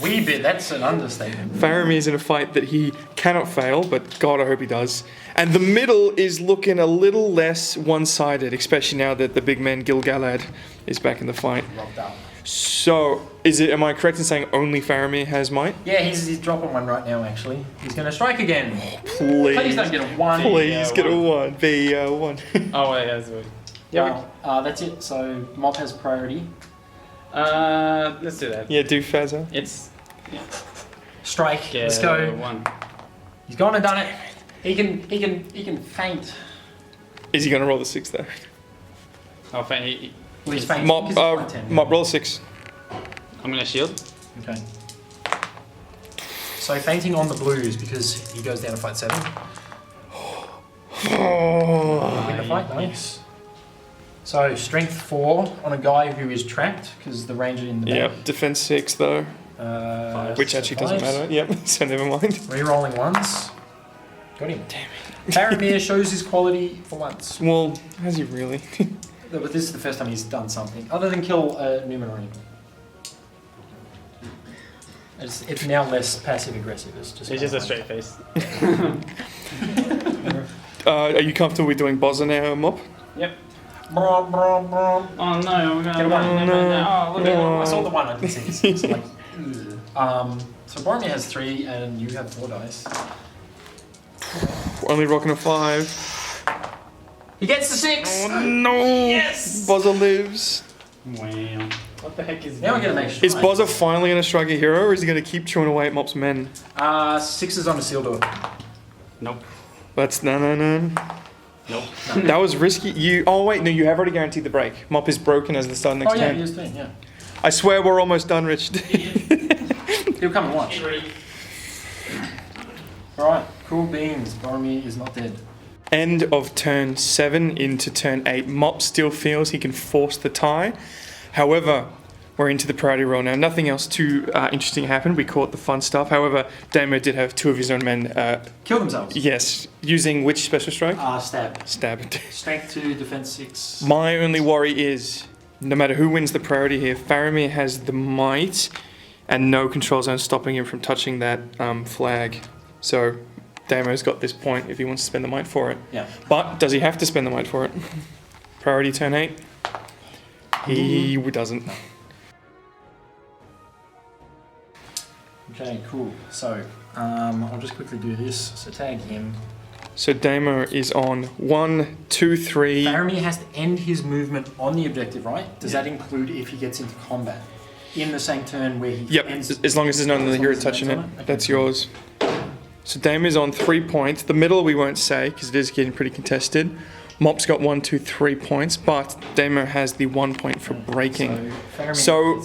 Speaker 5: wee bit, that's an understatement.
Speaker 1: Faramir's in a fight that he cannot fail, but God, I hope he does. And the middle is looking a little less one-sided, especially now that the big man Gil-galad is back in the fight.
Speaker 5: Locked up.
Speaker 1: So, am I correct in saying only Faramir has might?
Speaker 5: Yeah, he's dropping one right now, actually. He's going to strike again.
Speaker 1: Please.
Speaker 5: Please don't get a 1.
Speaker 1: Please get a 1. Be 1.
Speaker 4: Oh, wait, that's good.
Speaker 5: Yeah, that's it. So Mop has priority.
Speaker 4: Let's do that.
Speaker 1: Yeah, do Fazza.
Speaker 4: It's
Speaker 5: Strike.
Speaker 4: get
Speaker 5: Let's go.
Speaker 4: 1.
Speaker 5: He's gone and done it. He can faint.
Speaker 1: Is he going to roll the 6 though?
Speaker 4: Oh, fine.
Speaker 5: Well, he's fainting.
Speaker 1: Mop,
Speaker 5: 'cause he's 10.
Speaker 1: Mop, roll 6.
Speaker 4: I'm gonna shield.
Speaker 5: Okay. So fainting on the blues because he goes down to fight 7. Win the fight, nice. So strength 4 on a guy who is trapped because the ranger in the back.
Speaker 1: Yep, defense 6 though, which
Speaker 5: so
Speaker 1: actually doesn't
Speaker 5: fives.
Speaker 1: matter. Yep, so never mind.
Speaker 5: Re-rolling ones. Got him. Damn it. Faramir shows his quality for once.
Speaker 1: Well, has he really?
Speaker 5: But this is the first time he's done something other than kill a Numenor. It's now less passive aggressive. It's just
Speaker 4: It's just a straight face.
Speaker 1: Are you comfortable with doing Bozza now, Mop?
Speaker 4: Yep.
Speaker 5: Brom, brom, brom.
Speaker 4: Oh no, I'm
Speaker 5: Get
Speaker 4: gonna
Speaker 5: a one.
Speaker 4: run. Oh, look at it.
Speaker 5: I saw the one. I didn't see this. So like, so Boromir has 3 and you have 4 dice.
Speaker 1: Only rocking a 5.
Speaker 5: He gets the 6.
Speaker 1: Oh no!
Speaker 5: Yes!
Speaker 1: Bozza lives.
Speaker 4: Wow. What the heck is
Speaker 5: Now we
Speaker 4: that?
Speaker 5: get an extra.
Speaker 1: Is Bozza finally going to strike a hero, or is he going to keep chewing away at Mop's men?
Speaker 5: 6 is on a seal door.
Speaker 4: Nope.
Speaker 1: That's no.
Speaker 4: Nope.
Speaker 1: That was risky. Oh wait, no, you have already guaranteed the break. Mop is broken as the start next
Speaker 5: Oh yeah,
Speaker 1: turn.
Speaker 5: he is doing, yeah.
Speaker 1: I swear we're almost done, Richard.
Speaker 5: He'll come and watch. Alright, cool beans. Boromir is not dead.
Speaker 1: End of turn 7 into turn 8. Mop still feels he can force the tie. However, we're into the priority roll now. Nothing else too interesting happened. We caught the fun stuff. However, Damo did have 2 of his own men.
Speaker 5: Kill themselves.
Speaker 1: Yes, using which special strike?
Speaker 5: Stab.
Speaker 1: Stab.
Speaker 5: Strength 2, defense 6.
Speaker 1: My only worry is, no matter who wins the priority here, Faramir has the might and no control zone stopping him from touching that flag. So Damo's got this point if he wants to spend the might for it.
Speaker 5: Yeah.
Speaker 1: But does he have to spend the might for it? Priority turn 8? He doesn't.
Speaker 5: Okay, cool. So, I'll just quickly do this. So tag him.
Speaker 1: So Damo is on 1, 2, 3.
Speaker 5: Faramir has to end his movement on the objective, right? Does that include if he gets into combat? In the same turn where he
Speaker 1: Yep,
Speaker 5: ends...
Speaker 1: as long as there's no other
Speaker 5: as long
Speaker 1: hero
Speaker 5: as there's
Speaker 1: touching
Speaker 5: no
Speaker 1: it.
Speaker 5: on it? Okay,
Speaker 1: That's
Speaker 5: cool.
Speaker 1: yours. So Damer's on 3 points. The middle we won't say because it is getting pretty contested. Mop's got 1, 2, 3 points, but Damer has the 1 point for breaking. So,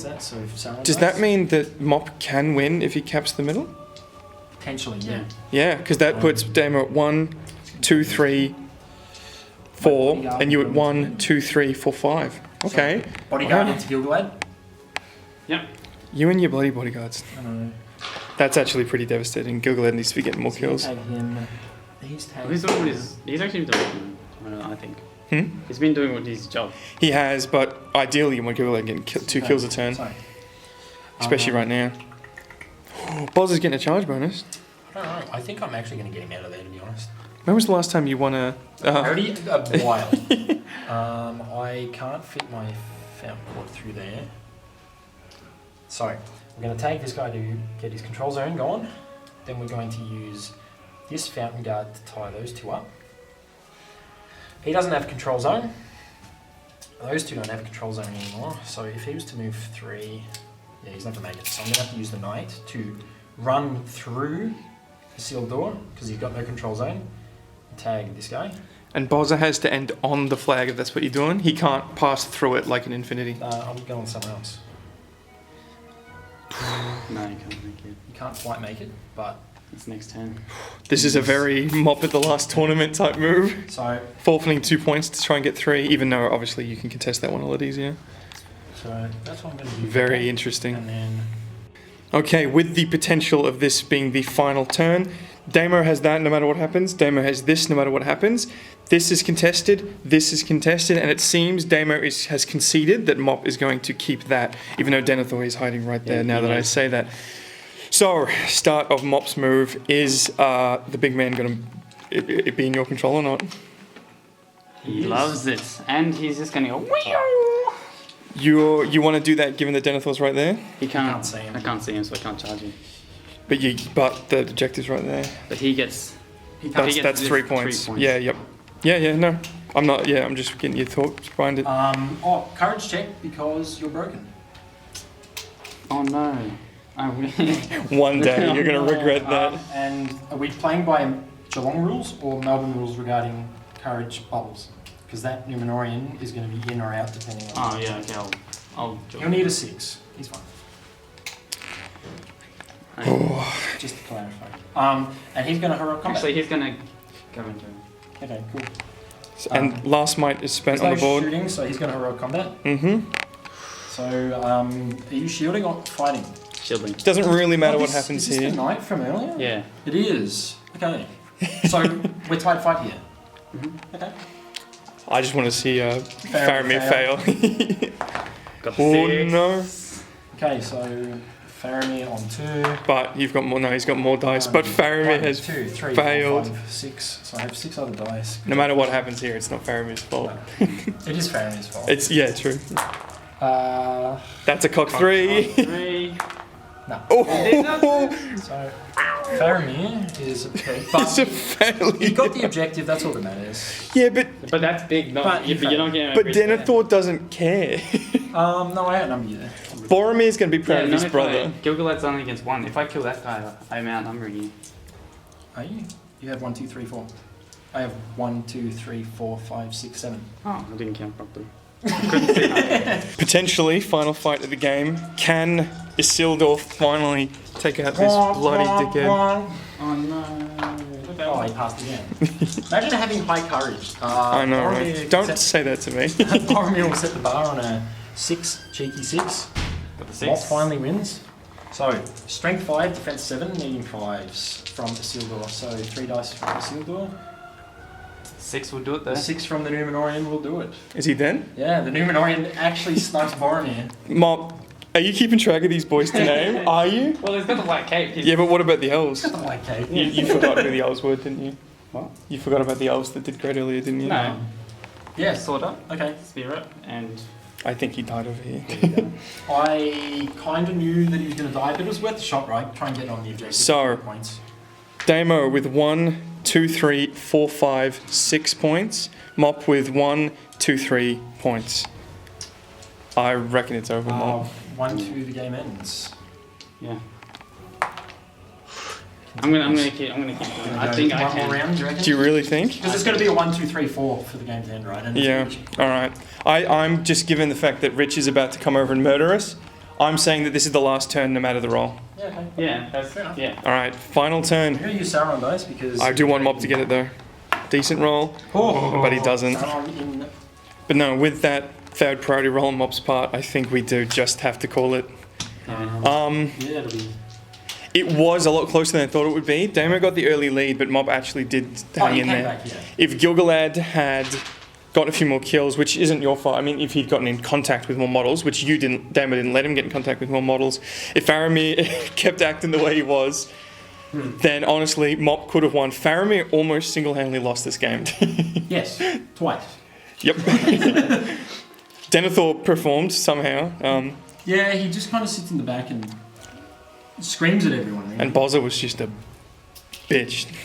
Speaker 1: does that mean that Mop can win if he caps the middle?
Speaker 5: Potentially, yeah.
Speaker 1: Yeah, because that puts Damer at 1, 2, 3, 4, and you at 1, 2, 3, 4, 5. Okay.
Speaker 5: So, bodyguard into Gilgalad.
Speaker 4: Yep.
Speaker 1: You and your bloody bodyguards.
Speaker 5: I know.
Speaker 1: That's actually pretty devastating. Gilgalad needs to be getting more kills.
Speaker 5: Tag him. He's
Speaker 4: He's actually doing it, I think.
Speaker 1: Hmm?
Speaker 4: He's been doing his job.
Speaker 1: He has, but ideally you want Gilgalad getting 2 kills a turn.
Speaker 5: Sorry.
Speaker 1: Especially right now. Boz is getting a charge bonus.
Speaker 5: I don't know. I think I'm actually going to get him out of there, to be honest.
Speaker 1: When was the last time you won a...
Speaker 5: Already a while. I can't fit my fountain port through there. So, we're going to take this guy to get his control zone going. Then we're going to use this fountain guard to tie those two up. He doesn't have control zone. Those two don't have control zone anymore. So if he was to move 3, yeah, he's not going to make it. So I'm going to have to use the knight to run through the sealed door because he's got no control zone. And tag this guy.
Speaker 1: And Bozza has to end on the flag if that's what you're doing. He can't pass through it like an infinity.
Speaker 5: I'm going somewhere else.
Speaker 4: No, you can't make it.
Speaker 5: You can't quite make it, but
Speaker 4: It's next turn.
Speaker 1: This is a very Mop at the last tournament type move.
Speaker 5: so
Speaker 1: Forfeiting 2 points to try and get 3, even though obviously you can contest that one a lot easier.
Speaker 5: that's what I'm going to do.
Speaker 1: Very interesting.
Speaker 5: And then
Speaker 1: Okay, with the potential of this being the final turn, Damo has that no matter what happens. Damo has this no matter what happens. This is contested, and it seems Damo has conceded that Mop is going to keep that, even though Denethor is hiding right there now that I say that. So, start of Mop's move. Is the big man going to be in your control or not?
Speaker 4: He loves it. And he's just going to go, Wee-oo!
Speaker 1: You want to do that given that Denethor's right there?
Speaker 4: He can't.
Speaker 5: Can't see him.
Speaker 4: I can't see him, so I can't charge him.
Speaker 1: But the objective's right there.
Speaker 4: But he gets...
Speaker 1: That's 3 points. Yeah, yep. Yeah, no. I'm just getting your thoughts behind it.
Speaker 5: courage check because you're broken.
Speaker 4: Oh no.
Speaker 1: One day you're going to regret that.
Speaker 5: And are we playing by Geelong rules or Melbourne rules regarding courage bubbles? Because that Numenorian is going to be in or out depending on...
Speaker 4: Oh yeah, okay, I'll
Speaker 5: He'll need a 6. He's fine. Just to clarify. And he's going to heroic combat.
Speaker 4: Actually, he's going to go into him.
Speaker 5: Okay, cool.
Speaker 1: And last might is spent
Speaker 5: There's
Speaker 1: on the
Speaker 5: no
Speaker 1: board.
Speaker 5: shooting, so he's going to heroic combat.
Speaker 1: Mm-hmm.
Speaker 5: So, are you shielding or fighting?
Speaker 4: Shielding.
Speaker 1: Doesn't really matter what
Speaker 5: Is
Speaker 1: happens
Speaker 5: this
Speaker 1: here.
Speaker 5: the knight from earlier?
Speaker 4: Yeah.
Speaker 5: It is. Okay. So, we're tied fight here. Okay.
Speaker 1: I just want to see Faramir fail.
Speaker 4: Got the
Speaker 1: Oh
Speaker 4: 6.
Speaker 1: no.
Speaker 5: Okay, so Faramir on 2.
Speaker 1: But you've got more. No, he's got more dice. But Faramir has
Speaker 5: 2, 3,
Speaker 1: failed.
Speaker 5: 4, 5, 6. So I have 6 other dice.
Speaker 1: No matter what happens here, it's not Faramir's fault.
Speaker 5: It is Faramir's fault.
Speaker 1: It's true.
Speaker 5: Uh,
Speaker 1: That's a cock 3.
Speaker 4: 3.
Speaker 5: no.
Speaker 1: Oh,
Speaker 5: So Faramir is
Speaker 1: it's a failure.
Speaker 5: he got the objective. That's all that matters.
Speaker 1: Yeah, but
Speaker 4: That's big. No,
Speaker 5: But
Speaker 4: but you're not getting.
Speaker 1: but Denethor doesn't care.
Speaker 5: No, I outnumber you there.
Speaker 1: Boromir's going to be proud of his
Speaker 4: if
Speaker 1: brother.
Speaker 4: Gilgalad's only against 1. If I kill that guy, I'm outnumbering you.
Speaker 5: Are you? You have 1, 2, 3, 4. I have 1, 2, 3, 4, 5, 6, 7.
Speaker 4: Oh, I didn't count properly. Couldn't see that.
Speaker 1: Potentially, final fight of the game. Can Isildur finally take out this bloody dickhead?
Speaker 4: Oh no.
Speaker 5: Oh, he passed again. Imagine having high courage.
Speaker 1: I know,
Speaker 5: Boromir
Speaker 1: right? Don't
Speaker 5: set-
Speaker 1: say that to me.
Speaker 5: Boromir will set the bar on a 6, cheeky 6.
Speaker 4: Got the
Speaker 5: Moth
Speaker 4: 6.
Speaker 5: finally wins. So, strength 5, defense 7, needing 5s from Isildur. So, 3 dice from Isildur.
Speaker 4: 6 will do it
Speaker 5: The
Speaker 4: there.
Speaker 5: 6 from the Numenorian will do it.
Speaker 1: Is he dead?
Speaker 5: Yeah, the Numenorian actually snugs Boromir.
Speaker 1: Mop, are you keeping track of these boys to name? Are you?
Speaker 4: Well, he's got the white cape.
Speaker 1: Yeah, but what about the elves?
Speaker 5: Okay.
Speaker 1: You forgot who the elves were, didn't you?
Speaker 4: What?
Speaker 1: You forgot about the elves that did great earlier, didn't you?
Speaker 4: No.
Speaker 5: Yeah,
Speaker 4: Sword up,
Speaker 5: okay.
Speaker 4: spear up, and
Speaker 1: I think he died over here.
Speaker 4: there you go.
Speaker 5: I kind of knew that he was going to die, but it was worth the shot, right? Try and get on the objective.
Speaker 1: So-
Speaker 5: Points.
Speaker 1: Damo with 1, 2, 3, 4, 5, 6 points. Mop with 1, 2, 3 points. I reckon it's over, Mop.
Speaker 5: 1, 2, the game ends.
Speaker 4: Yeah. I'm gonna keep doing it. I think I
Speaker 5: one more
Speaker 4: can.
Speaker 5: round, do you reckon?
Speaker 1: Do you really think?
Speaker 5: Because it's going to be a 1, 2, 3, 4 for the game to end, right? And it's
Speaker 1: Yeah. All right. I'm just given the fact that Rich is about to come over and murder us. I'm saying that this is the last turn, no matter the roll.
Speaker 5: Yeah, okay.
Speaker 4: Yeah, that's
Speaker 5: Fair enough.
Speaker 4: yeah.
Speaker 1: All right. Final
Speaker 5: I'm
Speaker 1: turn.
Speaker 5: going to use Sauron dice because...
Speaker 1: I do want Mob to get it though. Decent roll, but he doesn't.
Speaker 5: Sauron in...
Speaker 1: But no, with that third priority roll on Mob's part, I think we do just have to call it.
Speaker 5: Yeah, it'll be...
Speaker 1: It was a lot closer than I thought it would be. Damo got the early lead, but Mob actually did hang in there.
Speaker 5: Back, yeah.
Speaker 1: If Gilgalad had got a few more kills, which isn't your fault. I mean, if he'd gotten in contact with more models, which you didn't, Damo didn't let him get in contact with more models. If Faramir kept acting the way he was, then honestly, Mop could have won. Faramir almost single-handedly lost this game.
Speaker 5: Yes, twice.
Speaker 1: Yep. Denethor performed somehow,
Speaker 5: Yeah, he just kind of sits in the back and screams at everyone. Really.
Speaker 1: and Bozza was just a bitch.